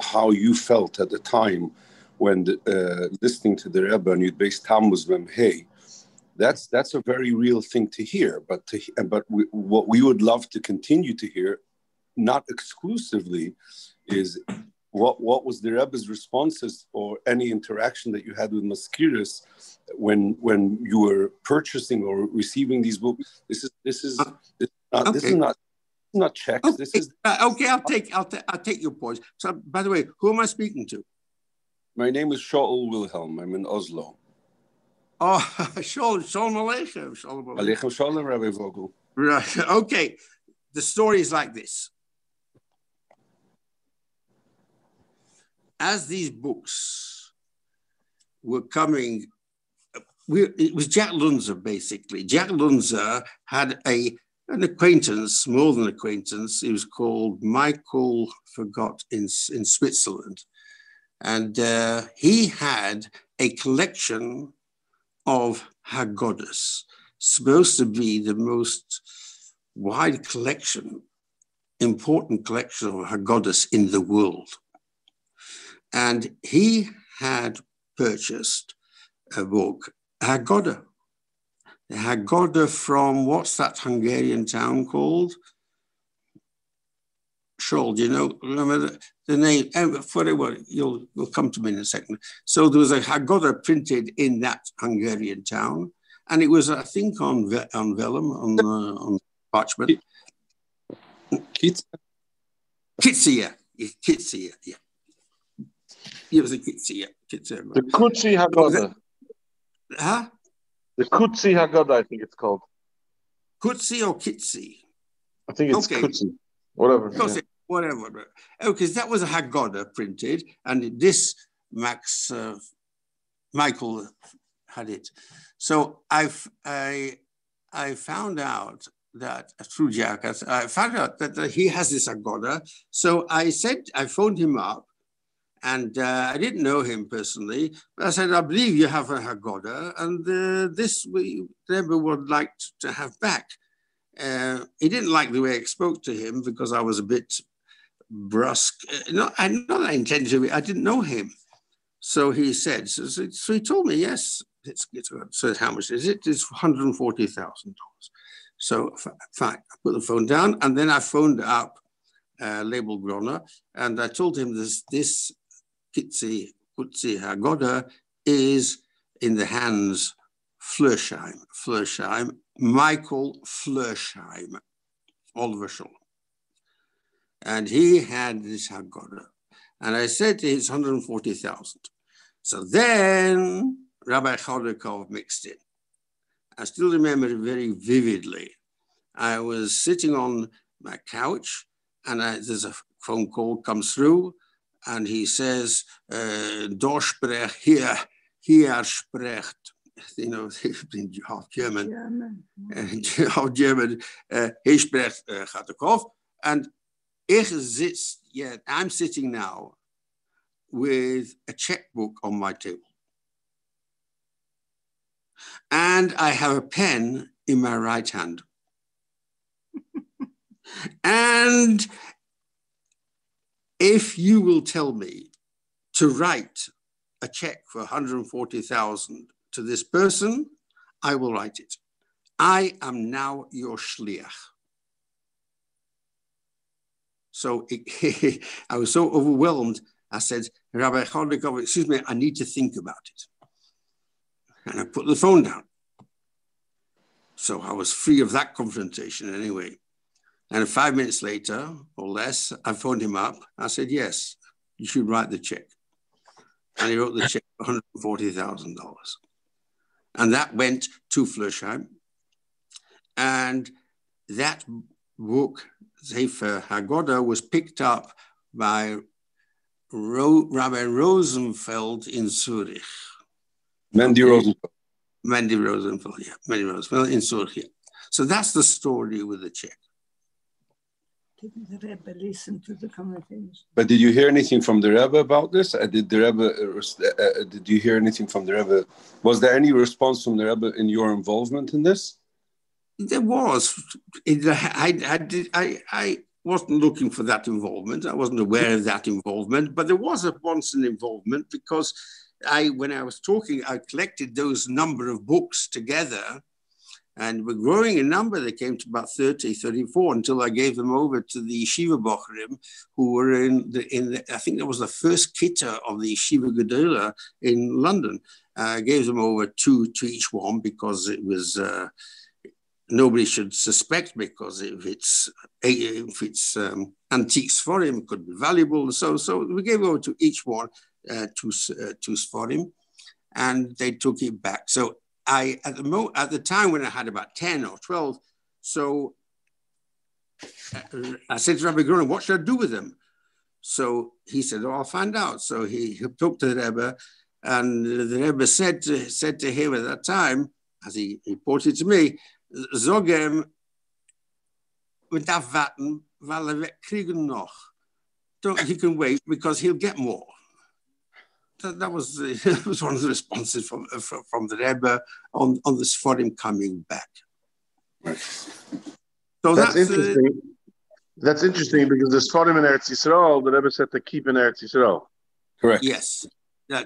how you felt at the time when listening to the Rebbe and you'd base Tammuz Mem Hey. That's a very real thing to hear. But what we would love to continue to hear, not exclusively, is what was the Rebbe's responses or any interaction that you had with Maskiris when you were purchasing or receiving these books. This is not checks. Okay. This is okay. I'll take your point. So, by the way, who am I speaking to? My name is Shaul Wilhelm. I'm in Oslo. Oh, Shalom Aleichem. Aleichem Shalom, Rabbi Vogel. Right. Okay. The story is like this. As these books were coming, it was Jack Lunzer, basically. Jack Lunzer had an acquaintance, more than acquaintance. He was called Michael, in Switzerland. And he had a collection of Haggadahs, supposed to be the most wide collection, important collection of Haggadahs in the world. And he had purchased a book, Haggadah. The Haggadah from, what's that Hungarian town called? Scholl, do you know? Remember the name? Whatever, you'll come to me in a second. So there was a Haggadah printed in that Hungarian town, and it was, I think, on vellum, on parchment. Kitsia, yeah. It was a Kitsia. The Kutsi Haggadah. Huh? The Kutsi Haggadah, I think it's called. Kutsi or Kitsi? I think it's Kutsi. Whatever. Yeah. Whatever. Okay, that was a Haggadah printed, and this Michael had it. So I found out that through Jack, I found out that he has this Haggadah. So I phoned him up, and I didn't know him personally, but I said, I believe you have a Haggadah, and this we Rebbe would like to have back. He didn't like the way I spoke to him because I was a bit brusque. Not intentionally, I didn't know him. So he said, so he told me, yes, it's good. So how much is it? It's $140,000. So fine, I put the phone down, and then I phoned up Label Groner, and I told him this Kutsi Haggadah is in the hands Flersheim, Michael Flersheim, Oliver Scholl. And he had this Haggadah. And I said to him, it's 140,000. So then Rabbi Chodakov mixed in. I still remember it very vividly. I was sitting on my couch, and there's a phone call comes through, and he says, "Dort sprech hier sprecht." You know, half German. Half German. He sprecht Chodakov, and I'm sitting now with a checkbook on my table. And I have a pen in my right hand. And if you will tell me to write a check for 140,000 to this person, I will write it. I am now your shliach. So I was so overwhelmed, I said, Rabbi Chodakov, excuse me, I need to think about it. And I put the phone down. So I was free of that confrontation anyway. And 5 minutes later, or less, I phoned him up. I said, yes, you should write the check. And he wrote the check for $140,000. And that went to Flersheim. And that book, Sefer Haggadah, was picked up by Rabbi Rosenfeld in Zurich. Mendy Rosenfeld in Zurich. Yeah. So that's the story with the check. Didn't the Rebbe listen to the conversation? But did you hear anything from the Rebbe about this? Did you hear anything from the Rebbe? Was there any response from the Rebbe in your involvement in this? There was. I wasn't looking for that involvement. I wasn't aware of that involvement, but there was once an involvement because when I was talking, I collected those number of books together, and we're growing in number. They came to about 30, 34 until I gave them over to the Yeshiva Bocharim, who were I think that was the first kitta of the Yeshiva Gedola in London. I gave them over to each one because it was, nobody should suspect, because if it's antiques for him, it could be valuable. So we gave over to each one two Sforim, and they took it back. So at the time when I had about 10 or 12, so I said to Rabbi Groner, what should I do with them? So he said, I'll find out. So he talked to the Rebbe, and the Rebbe said to him at that time, as he reported to me, Zogem, we darf warten, weil kriegen noch. He can wait because he'll get more. That was one of the responses from the Rebbe on the Sforim coming back. Right. So that's interesting. That's interesting because the Sforim in Eretz Yisrael, the Rebbe said to keep in Eretz Yisrael. Correct. Yes. There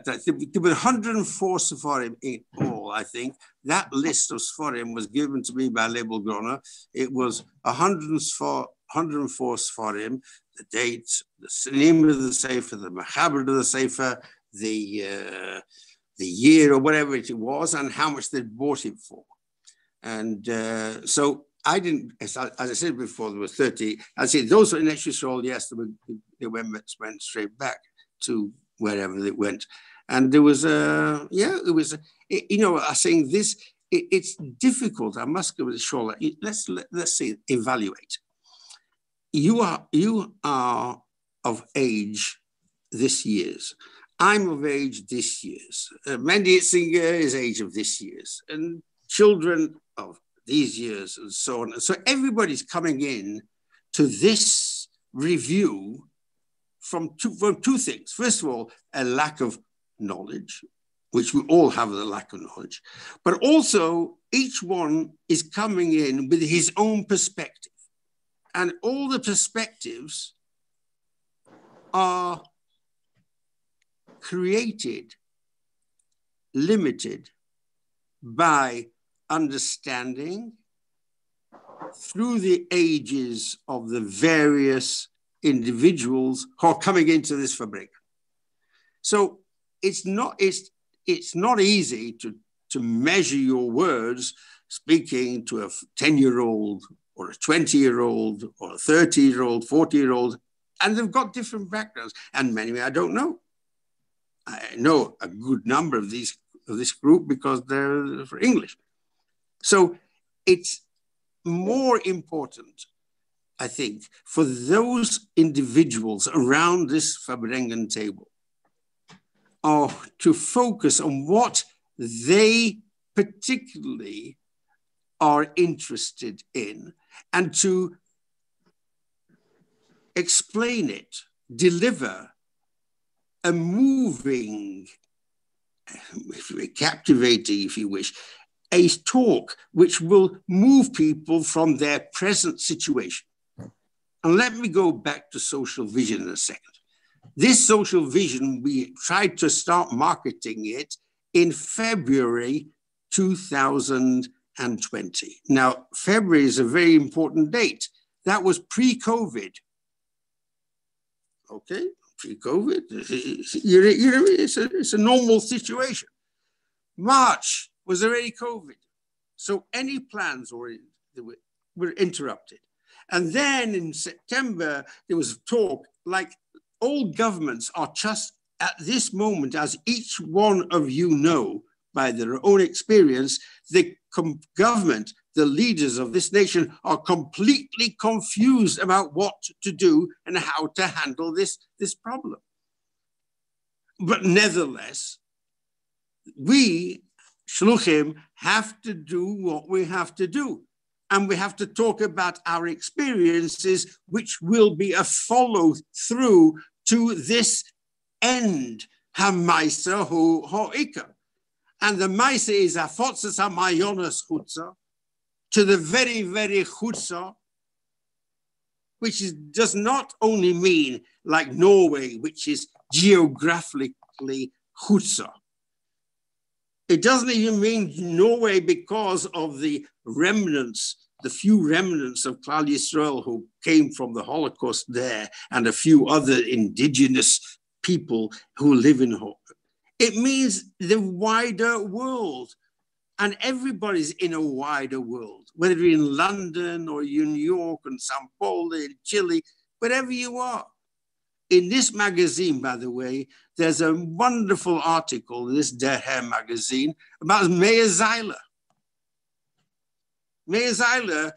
were 104 Sforim in all, I think. That list of Sforim was given to me by Lebel Groner. It was 104 Sforim, the date, the name of the Sefer, the Mechaber of the Sefer, the year or whatever it was, and how much they'd bought it for. And so I didn't, as I said before, there were 30. I said those were in Yisrael, yes, they went straight back to wherever they went. And there was I saying this, it's difficult. I must go with Shola. Let's see, evaluate. You are of age this year's. I'm of age this year's. Mandy Itzinger is age of this year's, and children of these years, and so on. So everybody's coming in to this review from two things. First of all, a lack of knowledge, which we all have the lack of knowledge, but also each one is coming in with his own perspective. And all the perspectives are created, limited by understanding through the ages of the various individuals who are coming into this fabric. So it's not easy to measure your words speaking to a 10-year-old or a 20-year-old or a 30-year-old, 40-year-old, and they've got different backgrounds. And many I don't know. I know a good number of this group because they're for English. So it's more important, I think, for those individuals around this Farbrengen table to focus on what they particularly are interested in and to explain it, deliver a moving, captivating, if you wish, a talk which will move people from their present situation. And let me go back to social vision in a second. This social vision, we tried to start marketing it in February 2020. Now, February is a very important date. That was pre-COVID. Okay, pre-COVID, it's a normal situation. March was already COVID. So any plans were interrupted. And then in September, there was talk like all governments are just at this moment, as each one of you know by their own experience, the government, the leaders of this nation are completely confused about what to do and how to handle this problem. But nevertheless, we, Shluchim, have to do what we have to do. And we have to talk about our experiences, which will be a follow through to this end, Hamaisa hu ho'ika. And the Maisa is Afotzas Hamayonas Chutza, to the very, very chutza, which does not only mean like Norway, which is geographically chutza. It doesn't even mean Norway because of the remnants, the few remnants of Klal Yisrael who came from the Holocaust there, and a few other indigenous people who live in Norway. It means the wider world, and everybody's in a wider world, whether you're in London or you're in New York and Sao Paulo, in Chile, wherever you are. In this magazine, by the way, there's a wonderful article in this Der Herr magazine about Meir Zeiler. Meir Zeiler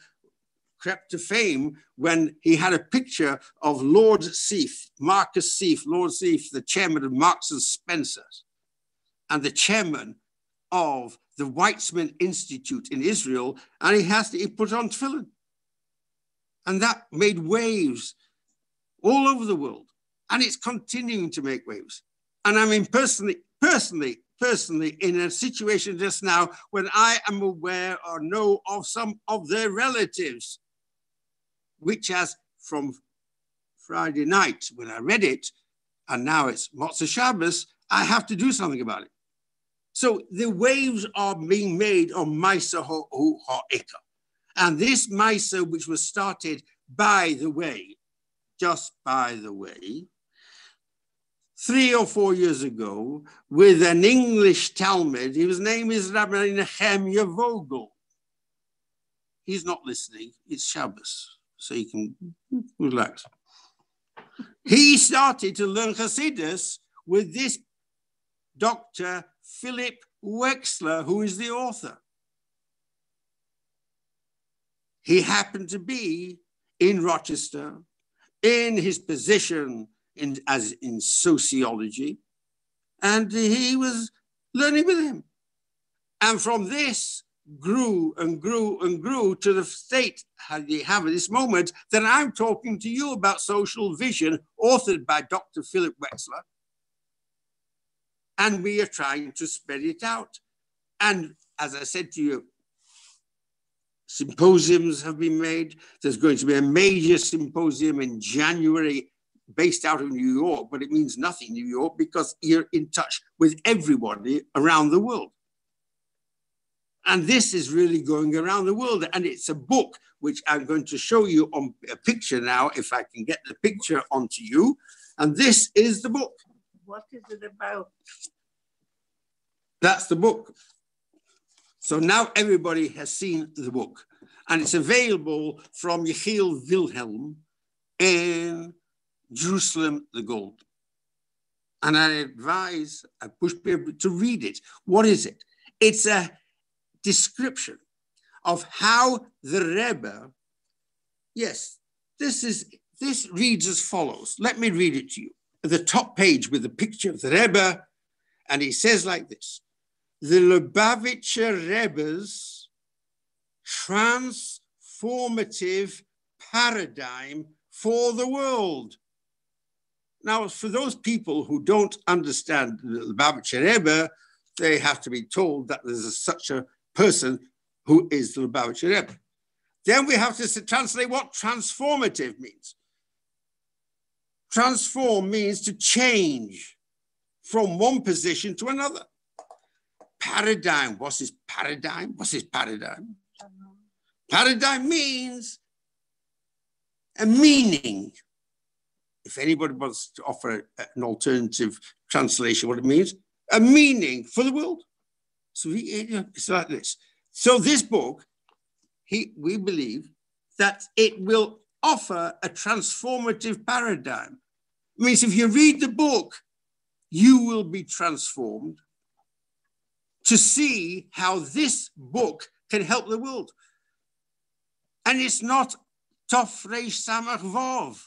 crept to fame when he had a picture of Lord Sieff, Marcus Sieff, Lord Sieff, the chairman of Marks and Spencer, and the chairman of the Weizmann Institute in Israel, and he put on tefillin. And that made waves all over the world. And it's continuing to make waves. And I mean, personally, in a situation just now when I am aware or know of some of their relatives, which has from Friday night when I read it, and now it's Motzei Shabbos, I have to do something about it. So the waves are being made on Maisa Ha'ika. And this Maisa, which was started, by the way, just by the way, 3 or 4 years ago, with an English Talmud, his name is Rabbi Nehemiah Vogel. He's not listening, it's Shabbos, so you can relax. He started to learn Hasidus with this Dr. Philip Wexler, who is the author. He happened to be in Rochester, in his position as in sociology, and he was learning with him. And from this grew and grew and grew to the state you have at this moment that I'm talking to you about social vision, authored by Dr. Philip Wexler. And we are trying to spread it out. And as I said to you, symposiums have been made. There's going to be a major symposium in January based out of New York, but it means nothing, New York, because you're in touch with everybody around the world. And this is really going around the world. And it's a book which I'm going to show you on a picture now, if I can get the picture onto you. And this is the book. What is it about? That's the book. So now everybody has seen the book. And it's available from Yechiel Wilhelm in Jerusalem the Gold. And I push people to read it. What is it? It's a description of how the Rebbe, yes, this reads as follows. Let me read it to you. At the top page with the picture of the Rebbe, and he says like this: the Lubavitcher Rebbe's transformative paradigm for the world. Now, for those people who don't understand the Lubavitcher Rebbe, they have to be told that there's such a person who is the Lubavitcher Rebbe. Then we have to translate what transformative means. Transform means to change from one position to another. Paradigm, what's his paradigm? What's his paradigm? Paradigm means a meaning. If anybody wants to offer an alternative translation, what it means, a meaning for the world. So it's like this. So this book, we believe that it will offer a transformative paradigm. It means if you read the book, you will be transformed to see how this book can help the world. And it's not Tov Reish Samach Vov.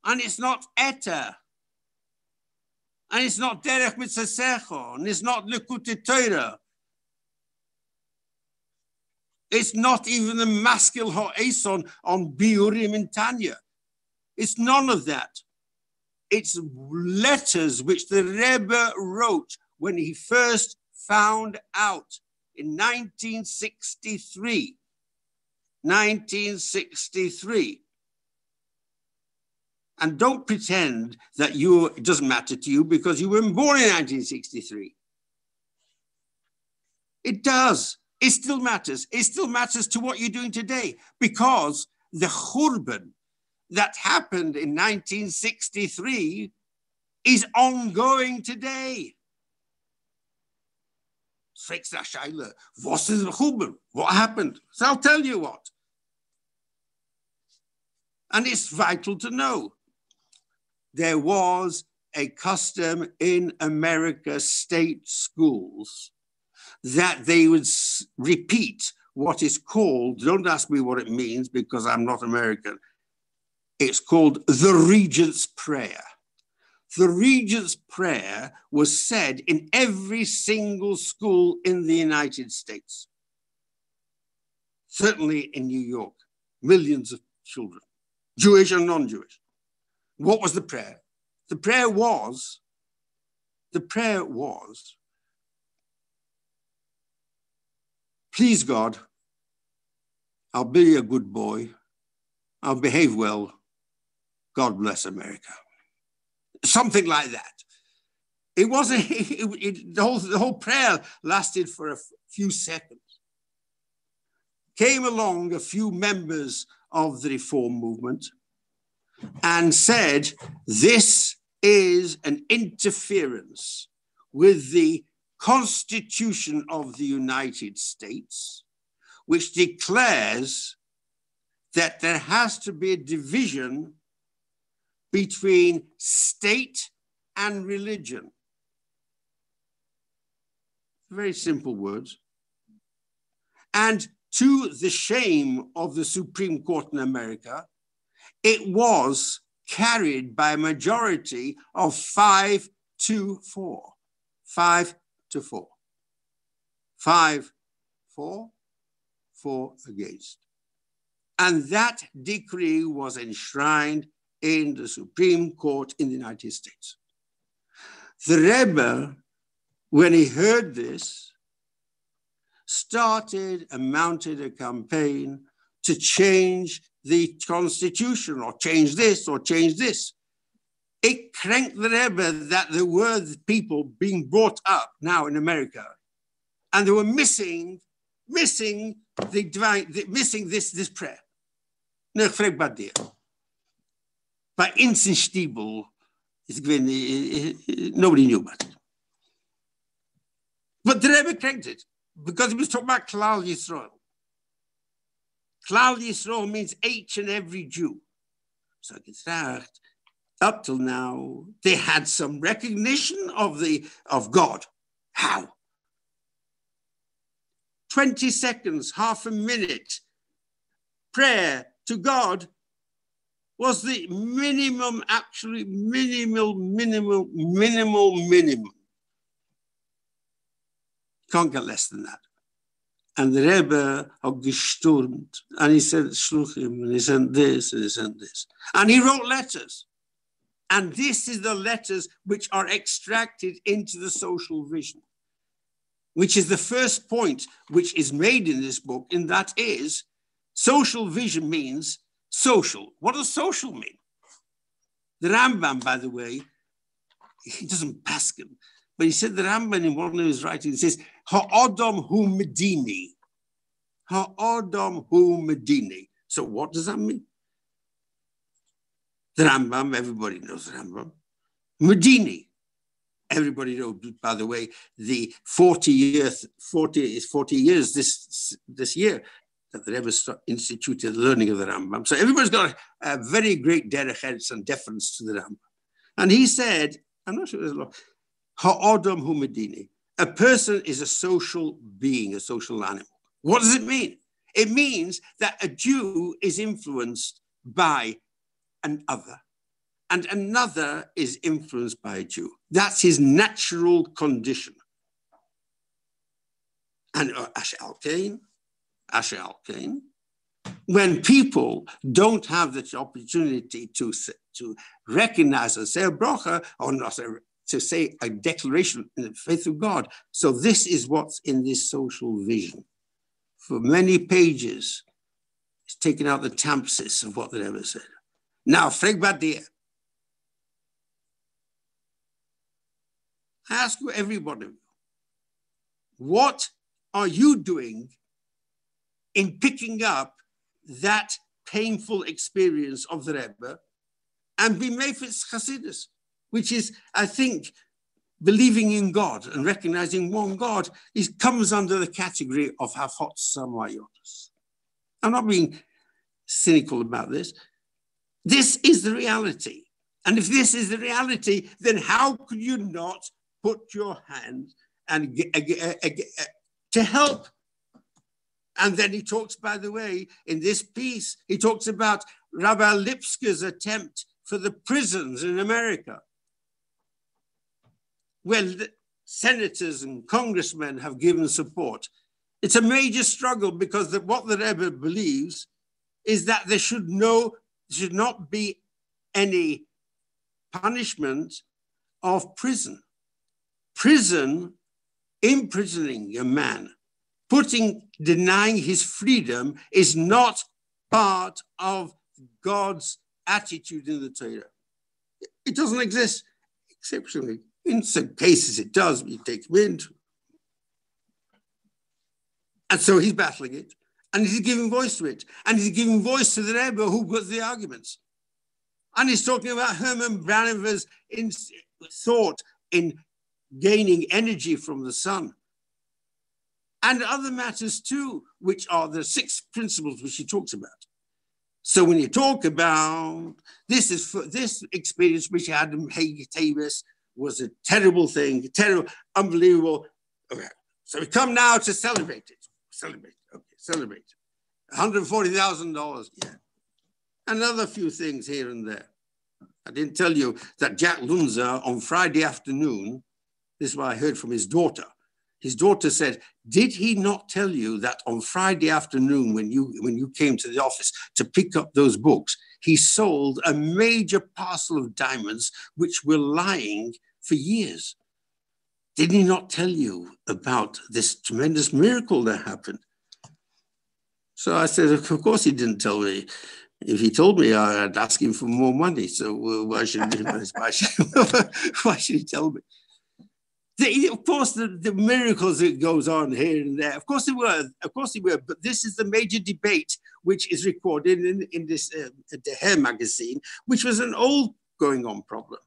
And it's not Eta. And it's not Derech Mitzasecho. And it's not Likutei Torah. It's not even the Maskil Ha'eson on Biurim and Tanya. It's none of that. It's letters which the Rebbe wrote when he first found out in 1963. 1963. And don't pretend that it doesn't matter to you because you weren't born in 1963. It does. It still matters. It still matters to what you're doing today because the Churban that happened in 1963 is ongoing today. What is the Churban? What happened? So I'll tell you what. And it's vital to know. There was a custom in America state schools that they would repeat what is called, don't ask me what it means because I'm not American, it's called the Regent's Prayer. The Regent's Prayer was said in every single school in the United States. Certainly in New York, millions of children, Jewish and non-Jewish. What was the prayer? The prayer was, please God, I'll be a good boy, I'll behave well, God bless America. Something like that. It wasn't, the whole prayer lasted for a few seconds. Came along a few members of the Reform movement and said, this is an interference with the Constitution of the United States, which declares that there has to be a division between state and religion. Very simple words. And to the shame of the Supreme Court in America, it was carried by a majority of 5-4. 5-4. 5-4, 4 against. And that decree was enshrined in the Supreme Court in the United States. The Rebbe, when he heard this, started and mounted a campaign to change the Constitution or change this or change this. It cranked the Rebbe that there were people being brought up now in America and they were missing this prayer. By instant Stiebel, nobody knew about it. But the Rebbe cranked it because he was talking about Klal Yisrael. Klal Yisrael means each and every Jew. So up till now, they had some recognition of God. How? 20 seconds, half a minute prayer to God was the minimum, actually minimal. Can't get less than that. And the Rebbe had gestürmt, and he said shluchim, and he sent this, and he sent this. And he wrote letters. And this is the letters which are extracted into the social vision, which is the first point which is made in this book, and that is social vision means social. What does social mean? The Rambam, by the way, he doesn't paskin, but he said the Rambam in one of his writings, he says, Ha'adam hu medini. Ha'adam hu medini. So what does that mean? The Rambam, everybody knows the Rambam. Medini. Everybody knows, by the way, the 40 years this year that the Rebbe instituted the learning of the Rambam. So everybody's got a very great derech eretz and deference to the Rambam. And he said, I'm not sure there's a lot, Ha'adam hu medini. A person is a social being, a social animal. What does it mean? It means that a Jew is influenced by an other, and another is influenced by a Jew. That's his natural condition. And Asher al-Kain, when people don't have the opportunity to recognize and say a bracha, or not to say a declaration in the faith of God. So this is what's in this social vision. For many pages, it's taken out the tampsis of what the Rebbe said. Now, frag badia. I ask you, everybody, what are you doing in picking up that painful experience of the Rebbe and be mefetz Hasidus, which is, I think, believing in God and recognizing one God comes under the category of Hafot Samayotis. I'm not being cynical about this. This is the reality. And if this is the reality, then how could you not put your hand and to help? And then he talks, by the way, in this piece, he talks about Rabbi Lipska's attempt for the prisons in America. Well, senators and congressmen have given support. It's a major struggle because what the Rebbe believes is that there should not be any punishment of prison. Prison, imprisoning a man, denying his freedom is not part of God's attitude in the Torah. It doesn't exist, exceptionally. In some cases it does, but you take him in. And so he's battling it, and he's giving voice to it, and he's giving voice to the Rebbe who puts the arguments. And he's talking about Herman Braniver's thought in gaining energy from the sun. And other matters too, which are the 6 principles which he talks about. So when you talk about this experience which he had in Tavis was a terrible thing, terrible, unbelievable. Okay. So we come now to celebrate it. Celebrate. $140,000. Yeah. Another few things here and there. I didn't tell you that Jack Lunzer on Friday afternoon, this is what I heard from his daughter. His daughter said, did he not tell you that on Friday afternoon when you came to the office to pick up those books, he sold a major parcel of diamonds which were lying for years? Did he not tell you about this tremendous miracle that happened? So I said, of course he didn't tell me. If he told me, I'd ask him for more money. So why should he tell me? Of course, the miracles that goes on here and there, of course they were, but this is the major debate which is recorded in this the Hair magazine, which was an old going on problem.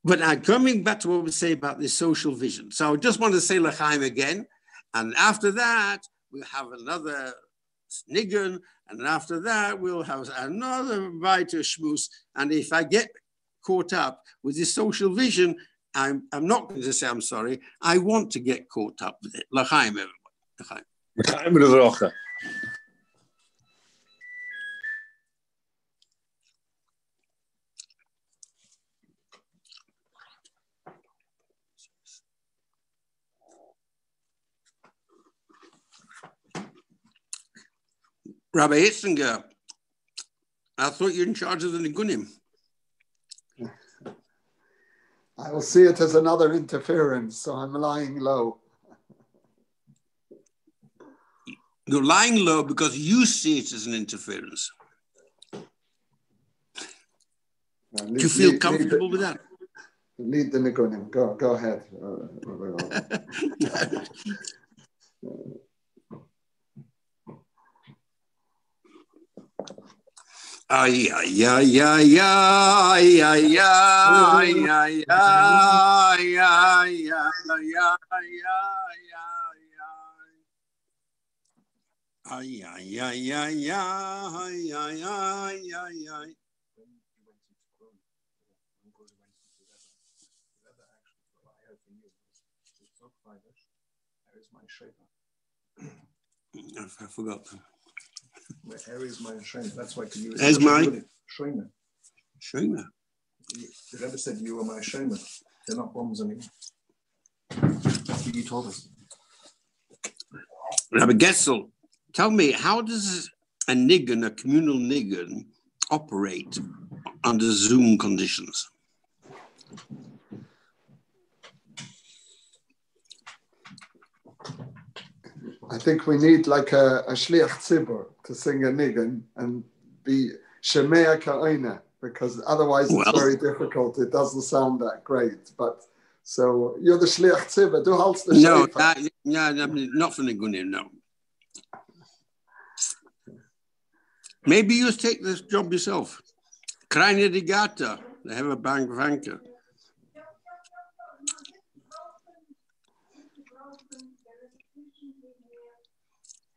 But now coming back to what we say about this social vision. So I just want to say L'chaim again, and after that, we'll have another sniggun, and after that, we'll have another weiter schmooze. And if I get caught up with this social vision, I'm not going to say I'm sorry. I want to get caught up with it. L'chaim, everyone. L'chaim. L'chaim v'levracha. Rabbi Hitzinger, I thought you were in charge of the Nigunim. I will see it as another interference, so I'm lying low. You're lying low because you see it as an interference. Do you feel comfortable with that? Lead the Nigunim. Go ahead. Ay, ay, ay, ay, ay, ay, ay, ay, ay, ay, ay, ay. I forgot. Harry is my Shreina. That's why I could use as my Shreina. Shreina. The Rebbe said you were my Shreina. They're not bombs anymore. That's what you told us. Rabbi Gessel, tell me, how does a niggun, a communal niggun, operate under Zoom conditions? I think we need like a shliach tzibur to sing a nigun and be shemea ka'oina, because otherwise it's very difficult. It doesn't sound that great. But so you're the shliach tzibur. Du halst the shofar. No, not for nigunim, no. Maybe you take this job yourself. Kleine Digata, they have a bank vanker.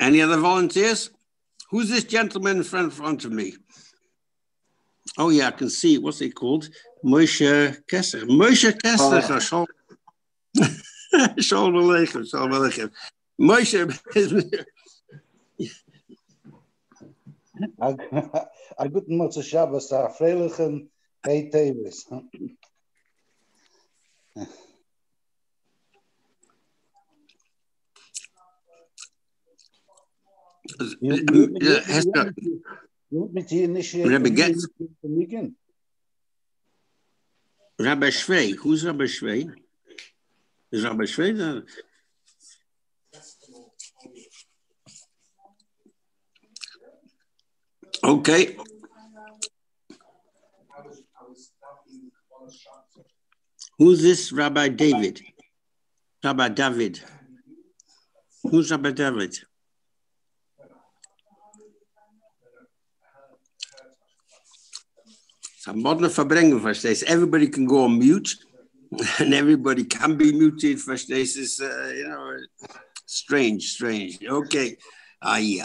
Any other volunteers? Who's this gentleman in front of me? Oh yeah, I can see. What's he called? Moshe Kessler. Moshe Kessler. Shalom Aleichem. Shalom Aleichem. Moshe. A guten Motze Shabbos, a freilichen Hey Tevis. You want me to initiate Rabbi the meeting? Rabbi Shvei. Who's Rabbi Shvei? Is Rabbi Shvei there? Okay. Who's this Rabbi David? Rabbi David. Who's Rabbi David? Modern verbrengen, verstees. Everybody can go on mute, and everybody can be muted, verstees. Is strange. Okay. Ay.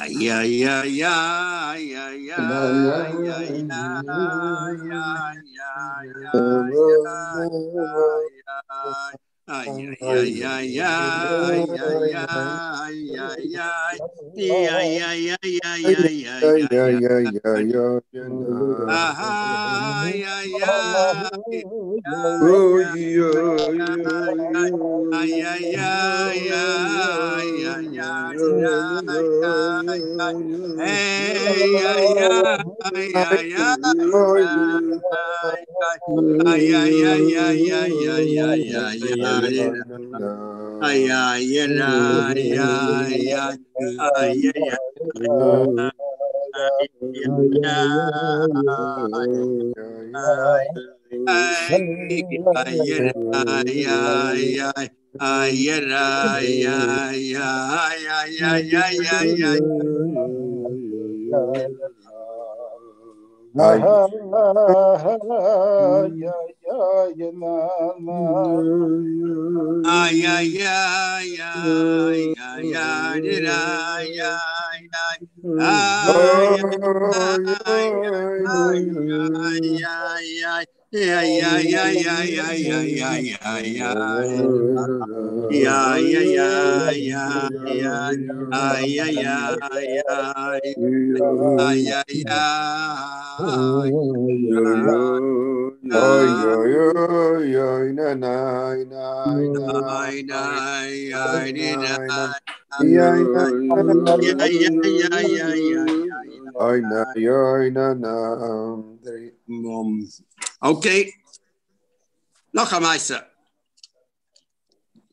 Okay.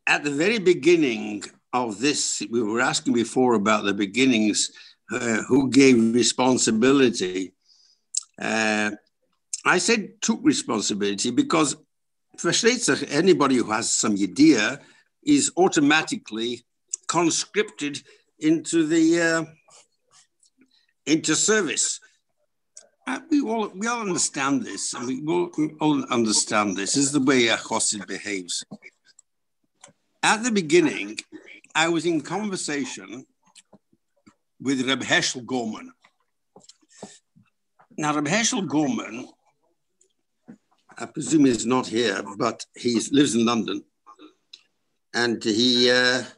At the very beginning of this, we were asking before about the beginnings, who gave responsibility. I said took responsibility because for anybody who has some idea is automatically conscripted into the into service. We all understand this, and we all understand this. This is the way a Chassid behaves. At the beginning, I was in conversation with Reb Heschel Gorman. Now, Reb Heschel Gorman, I presume he's not here, but he lives in London, and he has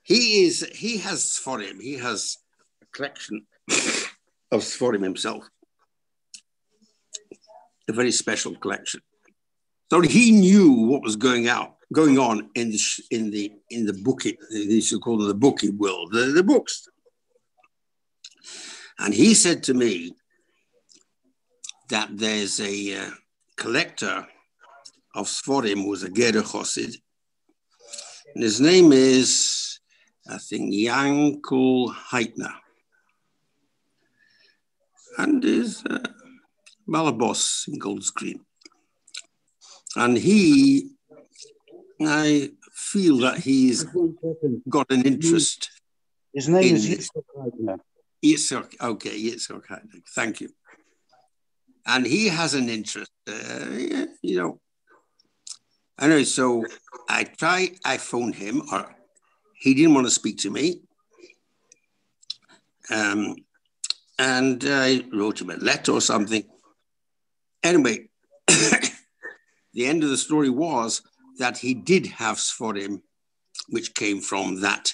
Sforim. He has a collection of Sforim himself, a very special collection. So he knew what was going on in the bookie, they used to call them the bookie world, the books. And he said to me that there's a collector of Sforim who's a Geder Chassid, and his name is I think Yankel Heitner. And is Malabos in Gold Screen. And I feel that he's got an interest. His name is Yitzhak Heitner. Yitzhak, okay, Yitzhak Heitner, thank you. And he has an interest, you know. Anyway, so I phoned him, or he didn't want to speak to me. And I wrote him a letter or something. Anyway, the end of the story was that he did have Sforim, which came from that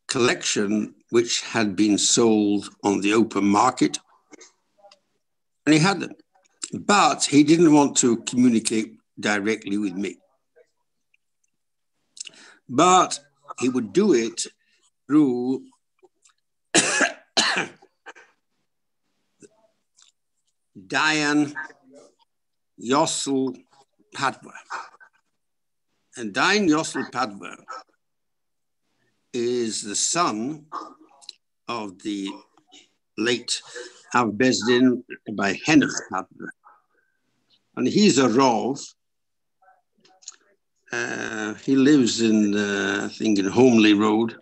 collection, which had been sold on the open market. And he had them. But he didn't want to communicate directly with me. But he would do it through Dayan Yossel Padwa. And Dayan Yossel Padwa is the son of the late Av Bezdin by Henoch Padwa. And he's a Rav. He lives in, I think, in Homely Road.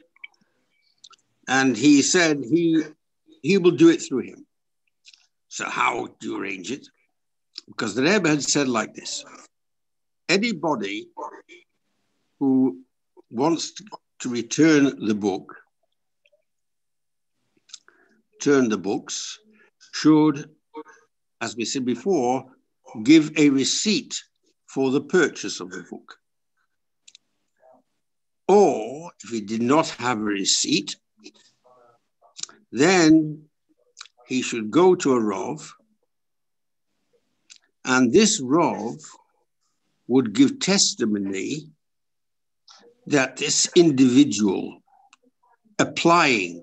And he said he will do it through him. So how do you arrange it? Because the Rebbe had said like this: anybody who wants to return the books, should, as we said before, give a receipt for the purchase of the book. Or if he did not have a receipt, then he should go to a Rav, and this Rav would give testimony that this individual applying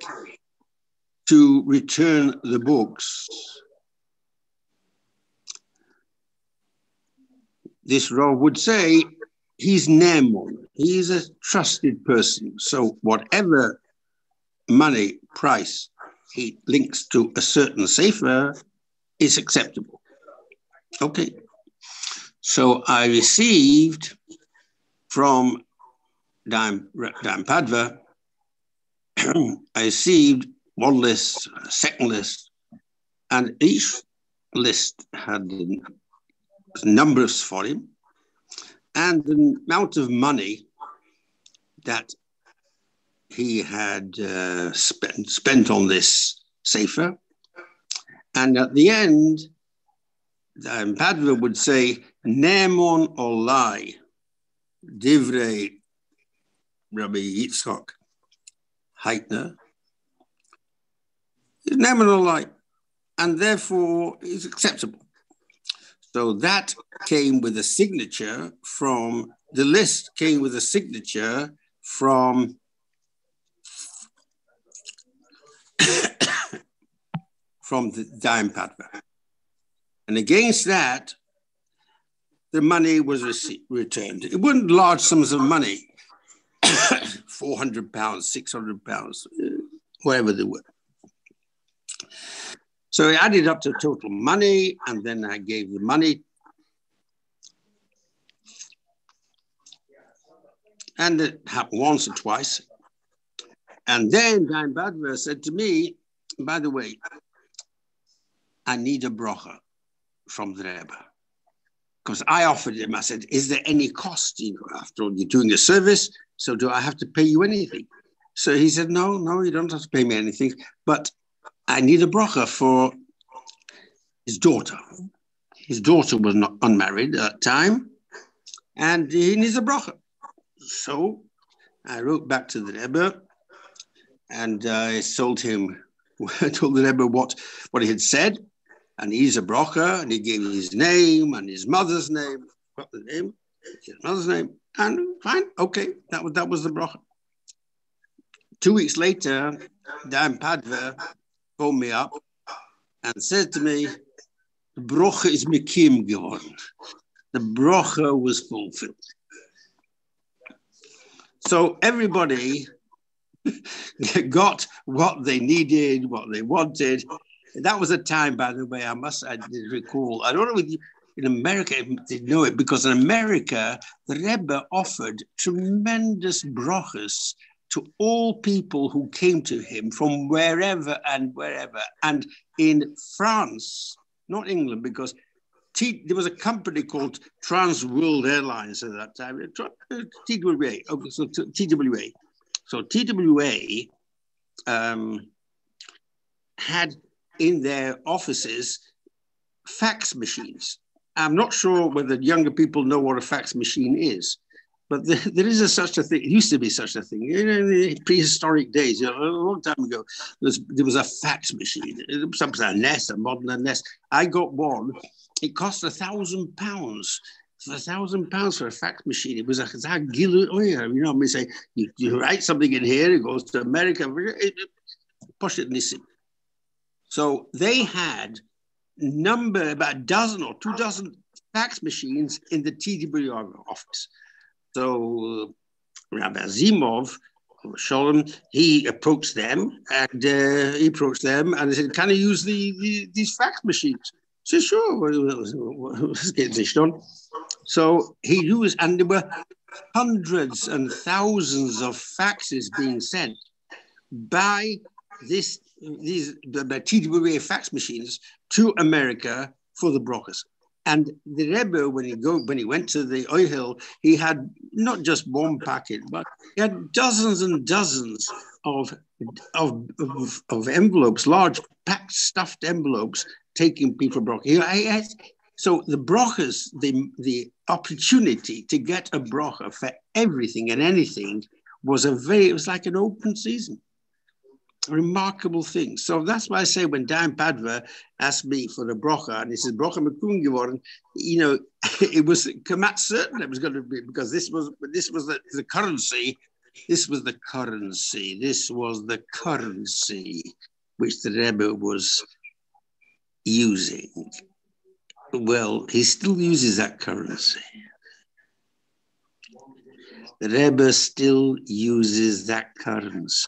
to return the books, this Rav would say he's Nemon, he's a trusted person. So whatever money price he links to a certain sefer is acceptable. Okay. So I received from Dayan Padwa, I received one list, a second list, and each list had numbers for him and the amount of money that he had spent on this sefer. And at the end, Padwa would say, Nemon Olai, Divrei Rabbi Yitzchak Heitner, is Nemon Olai, and therefore is acceptable. So that came with a signature from, the list came with a signature from from the Dayan Padwa. And against that, the money was returned. It wasn't large sums of money, £400, £600, whatever they were. So I added up to total money, and then I gave the money. And it happened once or twice. And then Dayan Padwa said to me, by the way, I need a bracha from the Rebbe. Because I offered him, I said, is there any cost? You know, after all, you're doing a service, so do I have to pay you anything? So he said, no, you don't have to pay me anything, but I need a bracha for his daughter. His daughter was not unmarried at that time, and he needs a bracha. So I wrote back to the Rebbe, and I told the Rebbe what he had said, and he's a bracha, and he gave his name and his mother's name, his mother's name, and fine, okay, that was the bracha. 2 weeks later, Dayan Padwa called me up and said to me, the bracha is mekim geworden. The bracha was fulfilled. So everybody got what they needed, what they wanted. That was a time, by the way, I did recall. I don't know if in America they know it, because in America, the Rebbe offered tremendous brochas to all people who came to him from wherever and wherever. And in France, not England, because there was a company called Trans World Airlines at that time, TWA. Okay, so TWA. So TWA had in their offices fax machines. I'm not sure whether younger people know what a fax machine is, but there is such a thing. It used to be such a thing. In the prehistoric days, a long time ago, there was a fax machine. Sometimes a nest, a modern nest. I got one. It cost £1,000. £1,000 for a fax machine. It was a you know, I say you write something in here, it goes to America. Push it nissim. So they had about a dozen or 2 dozen fax machines in the TWR office. So Rabbi Azimov, Sholem, he approached them and they said, "Can I use these fax machines?" I said, "Sure, let's get this done." So he used, and there were hundreds and thousands of faxes being sent by the TWA fax machines to America for the brochas. And the Rebbe, when he went to the Oihel, he had not just one packet, but he had dozens and dozens of envelopes, large packed stuffed envelopes, taking people brochas. So the brochas, the opportunity to get a brocha for everything and anything it was like an open season. Remarkable thing. So that's why I say when Dan Padva asked me for the brocha, and he said brocha mekun geworden, you know, it was kamat certain it was going to be, because this was the currency. This was the currency. This was the currency which the Rebbe was using. Well, he still uses that currency. The Rebbe still uses that currency.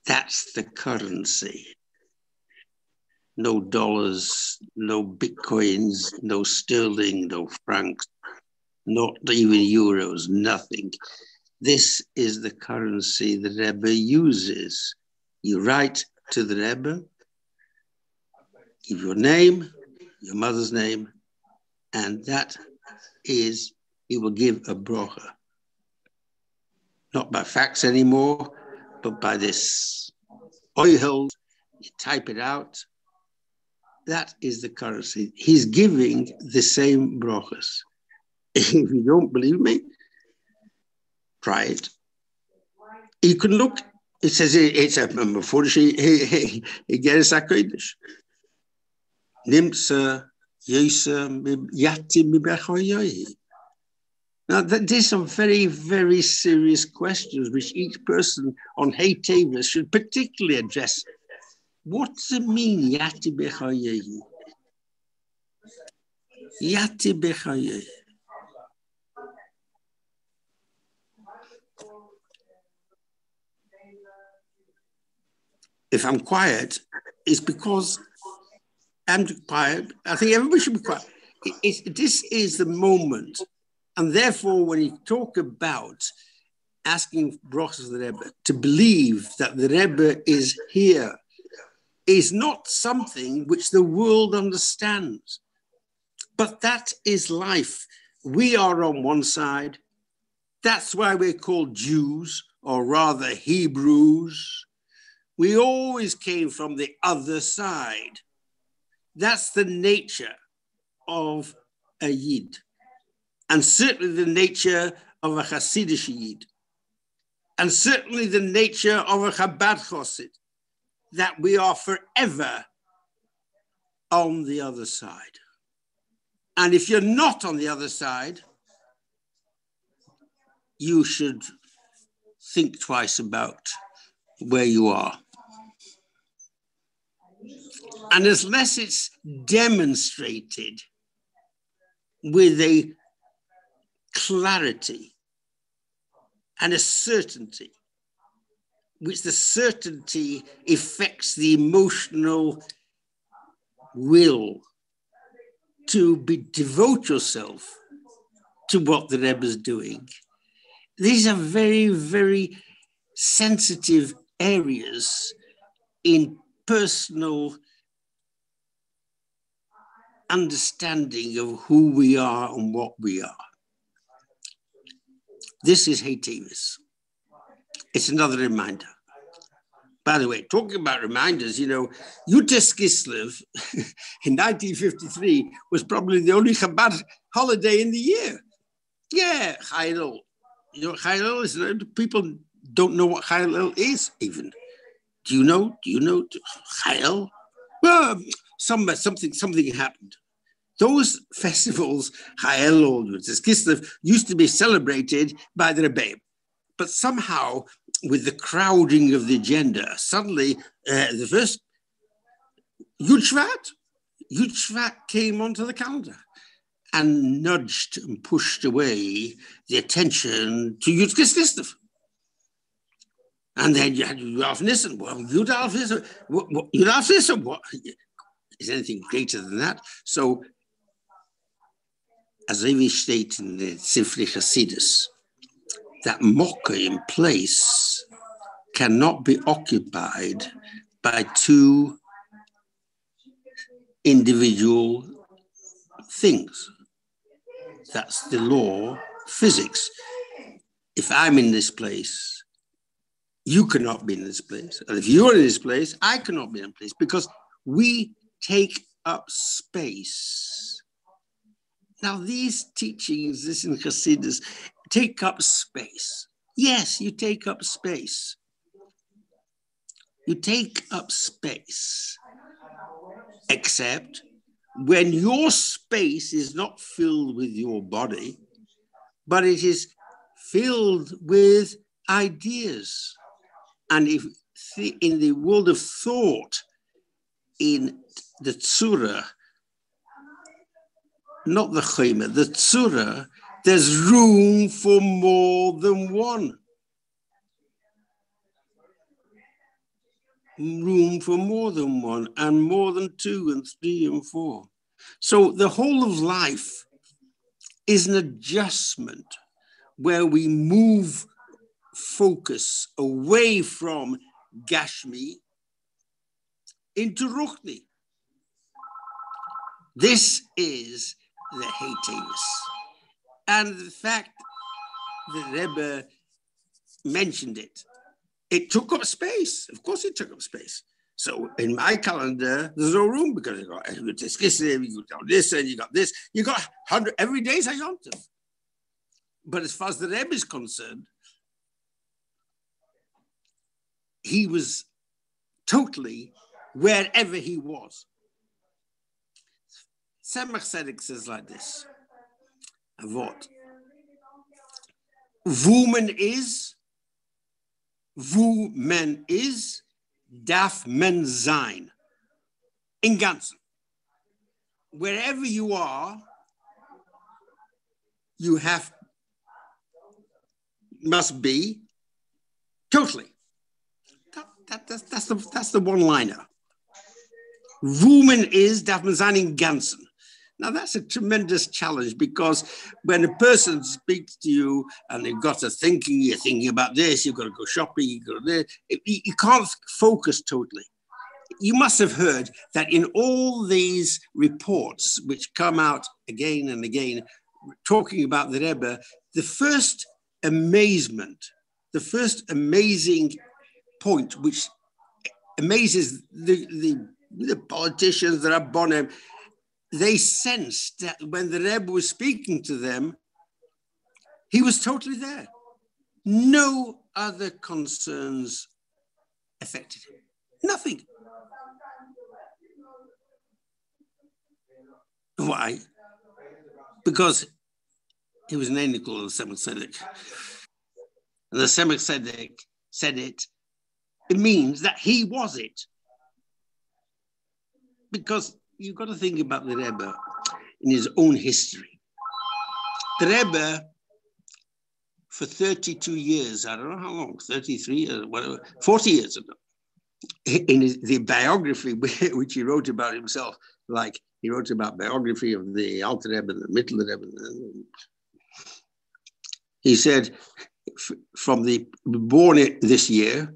That's the currency. No dollars, no bitcoins, no sterling, no francs, not even euros, nothing. This is the currency the Rebbe uses. You write to the Rebbe, give your name, your mother's name, and that is, he will give a brocha. Not by fax anymore, but by this oihel, you type it out. That is the currency. He's giving the same brochas. If you don't believe me, try it. You can look. It says it's a Mefurish. He gets a kodesh. Nimsa yesa yati mibechoyoi. Now, these are very, very serious questions which each person on Hey Tavis should particularly address. What does it mean, Yati Bechayehi? Yati Bechayehi. If I'm quiet, it's because I'm quiet. I think everybody should be quiet. This is the moment. And therefore, when you talk about asking brochas of the Rebbe, to believe that the Rebbe is here is not something which the world understands. But that is life. We are on one side. That's why we're called Jews, or rather Hebrews. We always came from the other side. That's the nature of a Yid. And certainly the nature of a Hasidic Yid, and certainly the nature of a Chabad Chosid, that we are forever on the other side. And if you're not on the other side, you should think twice about where you are. And unless it's demonstrated with a clarity and a certainty which the certainty affects the emotional will to devote yourself to what the Rebbe is doing. These are very, very sensitive areas in personal understanding of who we are and what we are. This is Heitevis. It's another reminder. By the way, talking about reminders, you know, Yutas Kislev in 1953 was probably the only Chabad holiday in the year. Yeah, Chayil. You know what Chayil is? People don't know what Chayil is even. Do you know Chayil? Well, something happened. Those festivals, Chayil or Yutas Kislev, used to be celebrated by the Rebbeim. But somehow, with the crowding of the agenda, suddenly the first Yud Shvat came onto the calendar and nudged and pushed away the attention to Yud Kislev. And then you had Yud Alf Nisan. Well, Yud Alf Nisan, Yud Alf Nisan, what is anything greater than that? So, as Peyvish states in the Sifrei Chasidus, that mocker in place cannot be occupied by two individual things. That's the law of physics. If I'm in this place, you cannot be in this place. And if you're in this place, I cannot be in place because we take up space. Now, these teachings, this in Hasidus, take up space. Yes, you take up space. You take up space, except when your space is not filled with your body, but it is filled with ideas. And if in the world of thought, in the Tzura, not the Chayma, the Tzura, there's room for more than one. Room for more than one, and more than two and three and four. So the whole of life is an adjustment where we move focus away from Gashmi into Ruchni. This is the Heitevis. And the fact that Rebbe mentioned it, it took up space. Of course it took up space. So in my calendar, there's no room because you got this, you got this, and you got this. You got 100, every day is a yontif. But as far as the Rebbe is concerned, he was totally wherever he was. Tzemach Tzedek says like this, Avot. Woman is, darf men sein. In Ganzen. Wherever you are, you must be totally. That's the one-liner. Woman is, darf men sein in Ganzen. Now, that's a tremendous challenge because when a person speaks to you and they've got a thinking, you're thinking about this, you've got to go shopping, you've got to this, you can't focus totally. You must have heard that in all these reports, which come out again and again, talking about the Rebbe, the first amazing point, which amazes the politicians, the Rabbonim, they sensed that when the Rebbe was speaking to them, he was totally there. No other concerns affected him. Nothing. Why? Because he was an enikul of the Tzemach Tzedek. And the Tzemach Tzedek said it. It means that he was it. Because you've got to think about the Rebbe in his own history. The Rebbe for 32 years, I don't know how long, 33 years, whatever, 40 years ago, in the biography which he wrote about himself, like he wrote about biography of the Alter Rebbe, the Mitteler Rebbe. He said, from the born this year,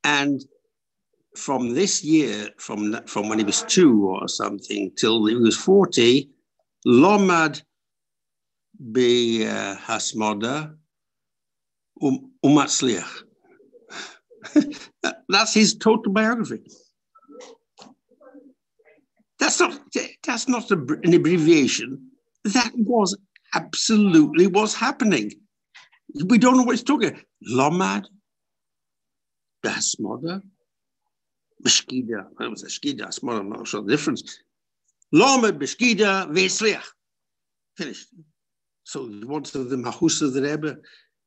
and from this year, from when he was 2 or something till he was 40, Lomad be Hasmoda Umatzliach. That's his total biography. That's not an abbreviation. That was absolutely what's happening. We don't know what he's talking about. Lomad, Hasmoda, Beshkida. It was a Shkida, Hasmoda, I'm not sure the difference. Lomad, Beshkida, Ve'etzliach. Finished. So what's the Mahus of the Rebbe?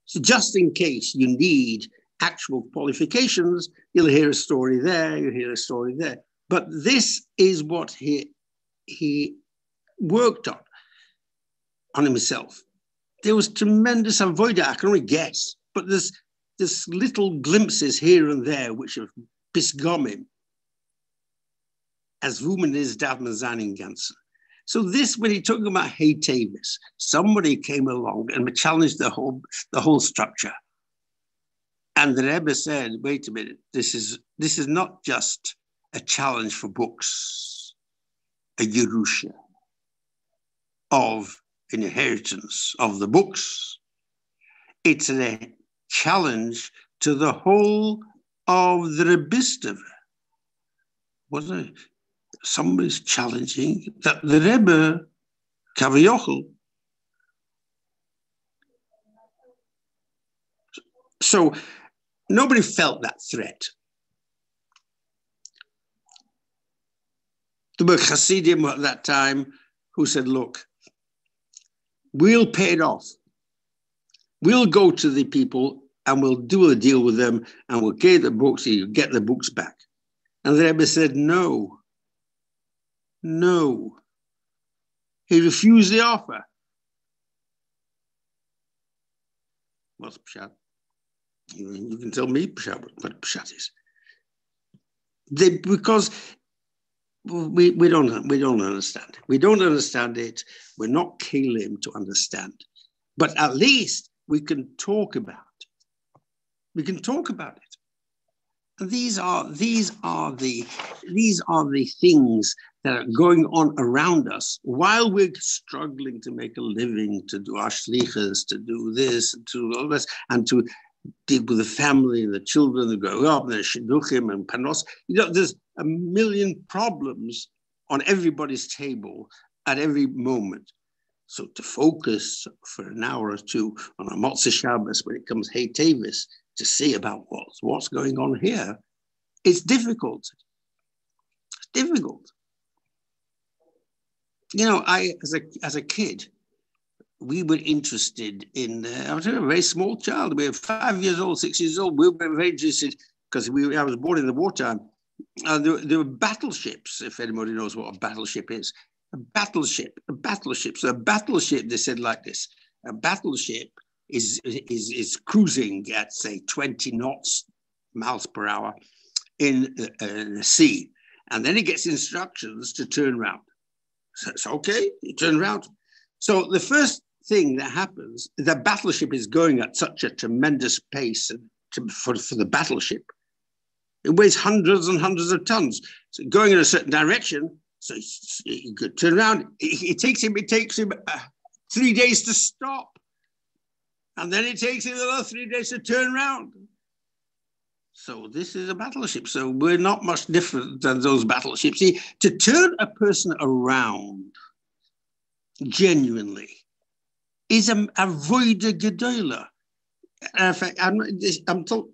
So just in case you need actual qualifications, you'll hear a story there, you'll hear a story there. But this is what he worked on himself. There was tremendous avoida, I can only guess, but there's little glimpses here and there which have pisgomim, as woman is Davman Zanin Gansen. So this, when he talking about Hey Tavis, somebody came along and challenged the whole structure. And the Rebbe said, wait a minute, this is not just a challenge for books, a Yerusha of inheritance of the books. It's a challenge to the whole of the Rebbister. Wasn't it? Somebody's challenging that the Rebbe, Kaviochel. So nobody felt that threat. There were Hasidim at that time who said, look, we'll pay it off. We'll go to the people and we'll do a deal with them and we'll get the books, you get the books back. And the Rebbe said, no. He refused the offer. What's Pshat? You can tell me Pshat, what Pshat is. Because we don't understand. We don't understand it. We're not kelim to understand. But at least we can talk about it. We can talk about it. And these are the things that are going on around us while we're struggling to make a living, to do our shlichas, to do this, and to all this, and to deal with the family and the children that grow up, and the shidduchim and panos. There's a million problems on everybody's table at every moment. So to focus for an hour or two on a Motzei Shabbos when it comes Hey Tavis, to see about what's going on here, it's difficult. It's difficult. I as a kid, we were interested in. I was a very small child. We were 5 years old, 6 years old. We were very interested because I was born in the wartime. There were battleships. If anybody knows what a battleship is, a battleship. So a battleship, they said like this: a battleship is cruising at say 20 miles per hour in the sea, and then it gets instructions to turn around. So it's okay, you turn around. So the first thing that happens, the battleship is going at such a tremendous pace for the battleship. It weighs hundreds and hundreds of tons. So going in a certain direction, so you could turn around. It takes him 3 days to stop. And then it takes him another 3 days to turn around. So this is a battleship. So we're not much different than those battleships. See, to turn a person around genuinely is a voida gedola. In fact, I'm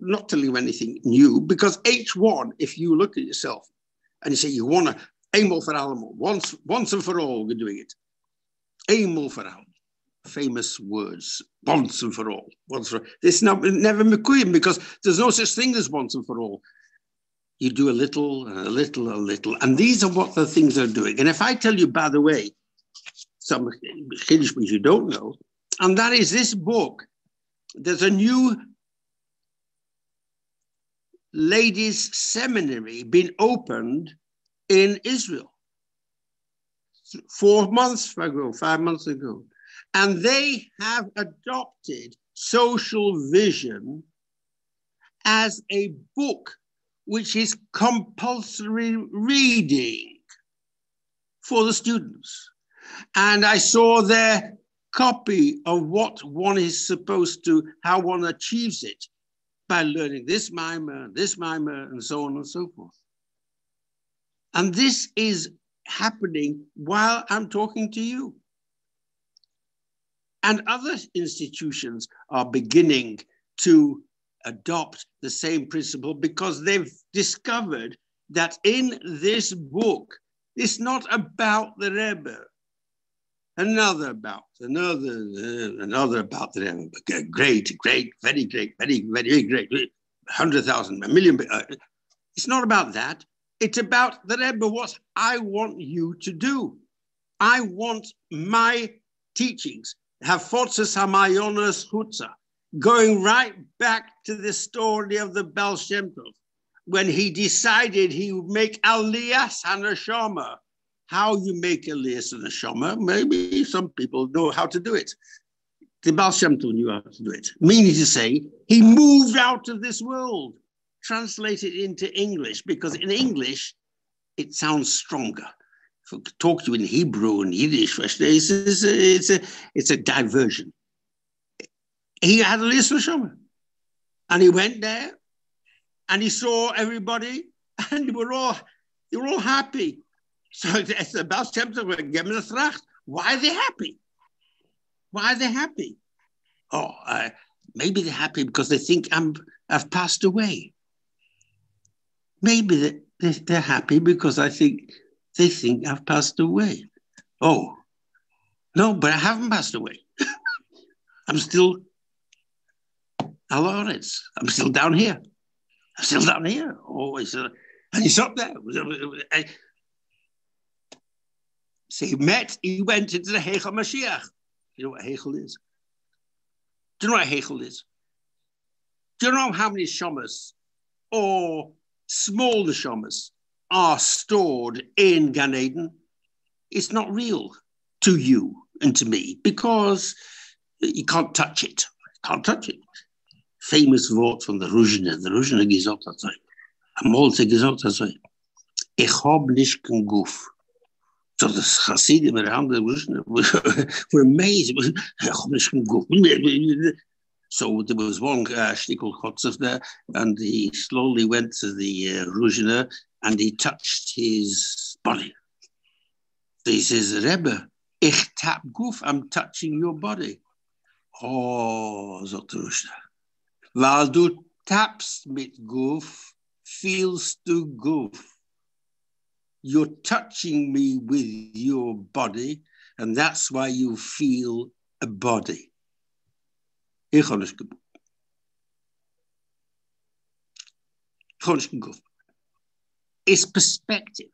not telling you anything new, because H1, if you look at yourself and you say you want to aim for alamo, once and for all, we're doing it. Aim for alamo. Famous words, once and for all. This never mekuyim, because there's no such thing as once and for all. You do a little and a little, and these are what the things are doing. And if I tell you, by the way, some chiddush which you don't know, And that is this book. There's a new ladies' seminary been opened in Israel 4 months ago, 5 months ago. And they have adopted social vision as a book which is compulsory reading for the students. And I saw their copy of what one is supposed to, how one achieves it by learning this mimer, and so on and so forth. And this is happening while I'm talking to you. And other institutions are beginning to adopt the same principle because they've discovered that in this book, it's not about the Rebbe. Another about the Rebbe. Great, very great, very great. 100,000, a million. It's not about that. It's about the Rebbe, what I want you to do. I want my teachings, Hafotzes Hamayonas Hutza, going right back to the story of the Baal Shem Tov, when he decided he would make Aliyas HaNeshama. How you make Aliyas HaNeshama, maybe some people know how to do it. The Baal Shem Tov knew how to do it. Meaning to say, he moved out of this world, translated into English, because in English, it sounds stronger. If I talk to you in Hebrew and Yiddish, it's a diversion. He had Aliyas HaNeshama. And he went there, and he saw everybody, and they were all happy. So it's the Baal Shem Tov. Why are they happy? Why are they happy? Oh, maybe they're happy because they think I've passed away. Maybe they're happy because they think I've passed away. Oh, no, but I haven't passed away. I'm still Aloretz. I'm still down here. I'm still down here. Always. And he's up there. So he went into the Heichel Mashiach. You know what Heichel is? Do you know what Heichel is? Do you know how many Shomas or small Shomas are stored in Gan Eden? It's not real to you and to me because you can't touch it. Can't touch it. Famous word from the Ruzhner. The Ruzhner gesagt hat so. Am Holze gesagt hat so. Ich hab nicht kein Guf. So the Hasidim around the Ruzhner were amazed. So there was one shtickle Kotzef there, and he slowly went to the Ruzhner and he touched his body. So he says, Rebbe, ich tap Guf, I'm touching your body. Oh, sagt der Ruzhner. Weil du tappst mit Guf, feelst du Guf. You're touching me with your body, and that's why you feel a body. Ich habe nicht gebucht. Ich habe nicht gebucht. It's perspective.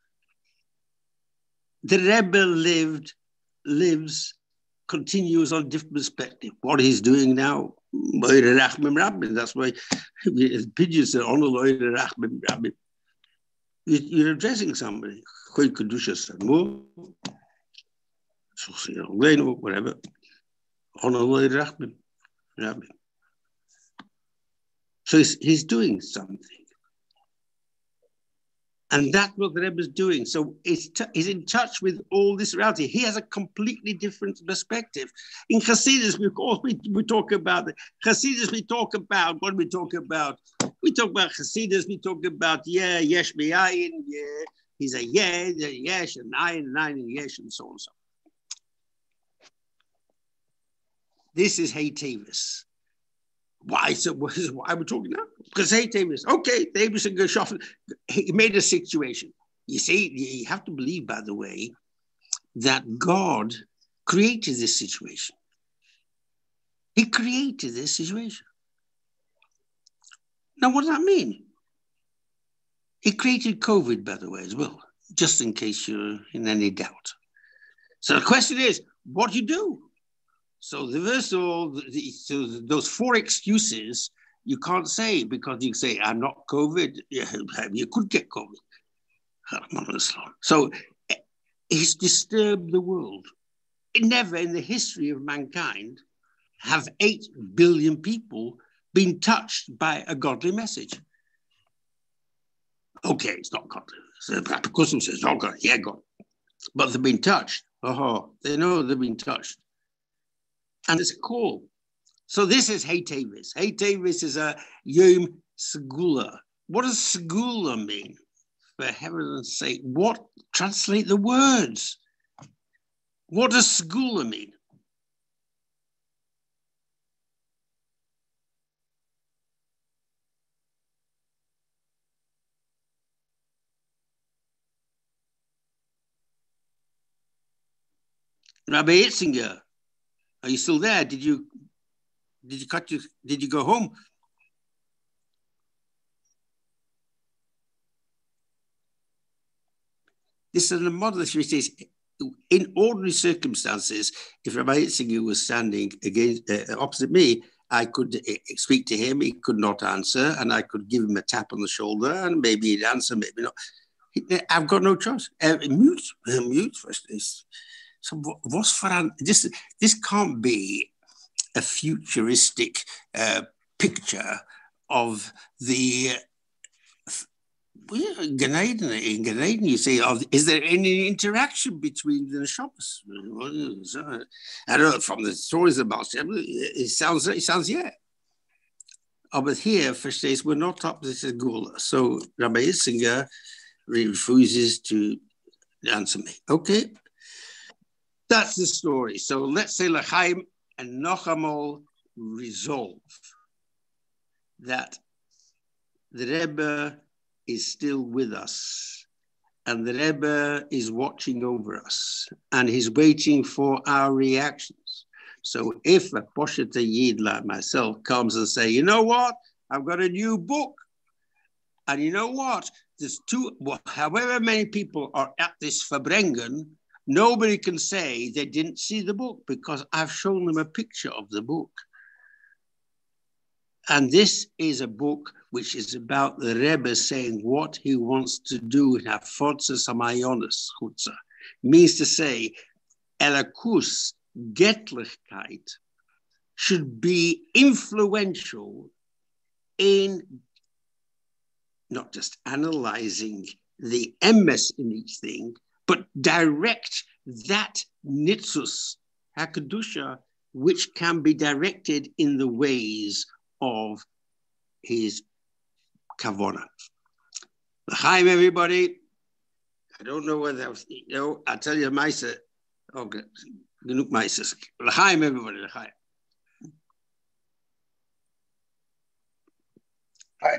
The Rebbe continues on different perspective. What he's doing now, that's why pigeons say, you're addressing somebody. Whatever. So he's doing something. And that's what the Rebbe is doing. So he's in touch with all this reality. He has a completely different perspective. In Hasidus, we talk about it. Hasidus, we talk about, what do we talk about? We talk about Hasidus, we talk about, yesh b'ayin, he's a yesh, and ayin, and yesh, and so on and so on. This is Hey Tavis. Why? So why are we talking now? Because Hey Tavis, okay, Tavis and Gershoffen, he made a situation. You see, you have to believe, by the way, that God created this situation. He created this situation. Now, what does that mean? He created COVID, by the way, as well, just in case you're in any doubt. So the question is, what do you do? So first of all, so those four excuses you can't say, because you say, I'm not COVID. You could get COVID. So it's disturbed the world. Never in the history of mankind have 8 billion people been touched by a godly message. Okay, it's not godly. So the Muslim says, oh God, yeah, God. But they've been touched. Oh, they know they've been touched. And it's a call. So this is Hey Tavis. Hey Tavis is a Yom Segula. What does Segula mean? For heaven's sake, what? Translate the words. What does Segula mean? Rabbi Itzinger, are you still there? Did you go home? This is a model which says, in ordinary circumstances, if Rabbi Itzinger was standing opposite me, I could speak to him. He could not answer, and I could give him a tap on the shoulder, and maybe he'd answer, maybe not. I've got no choice. Mute first. So this can't be a futuristic picture of the Gan Eden. In Gan Eden, you say, is there any interaction between the Shabbos? I don't know, from the stories about Shabbos, it sounds yeah. But here, for says, we're not up to this Gula. So Rabbi Itzinger refuses to answer me. Okay. That's the story. So let's say L'chaim and Nochamol resolve that the Rebbe is still with us, and the Rebbe is watching over us, and he's waiting for our reactions. So if a Poshet Yid like myself comes and say, you know what, I've got a new book, and you know what, there's however many people are at this Verbrengen, nobody can say they didn't see the book, because I've shown them a picture of the book. And this is a book which is about the Rebbe saying what he wants to do in Hafotza Samayonis Chutza. Means to say, Elakus, Getlichkeit, should be influential in not just analyzing the emes in each thing, but direct that nitzus, HaKadusha, which can be directed in the ways of his kavona. L'chaim, everybody. I don't know whether I'll tell you Maisa. Okay, genug Maisa. L'chaim, everybody. L'chaim. Hi.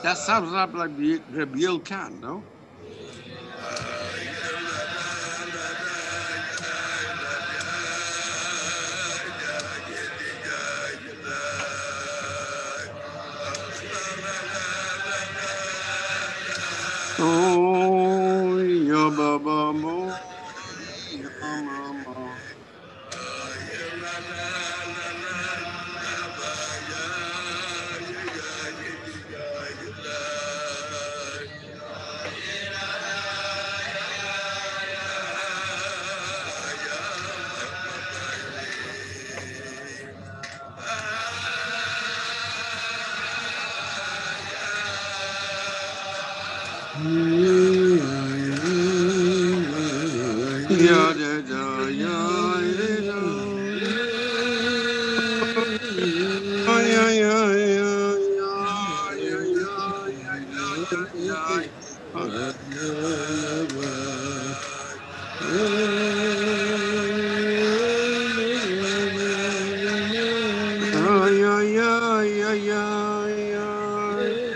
That sounds like Rabbi Khan, no? Oh, ya baba mo, ya mama. Ya da da ya da ya ya ya ya ya ya ya ya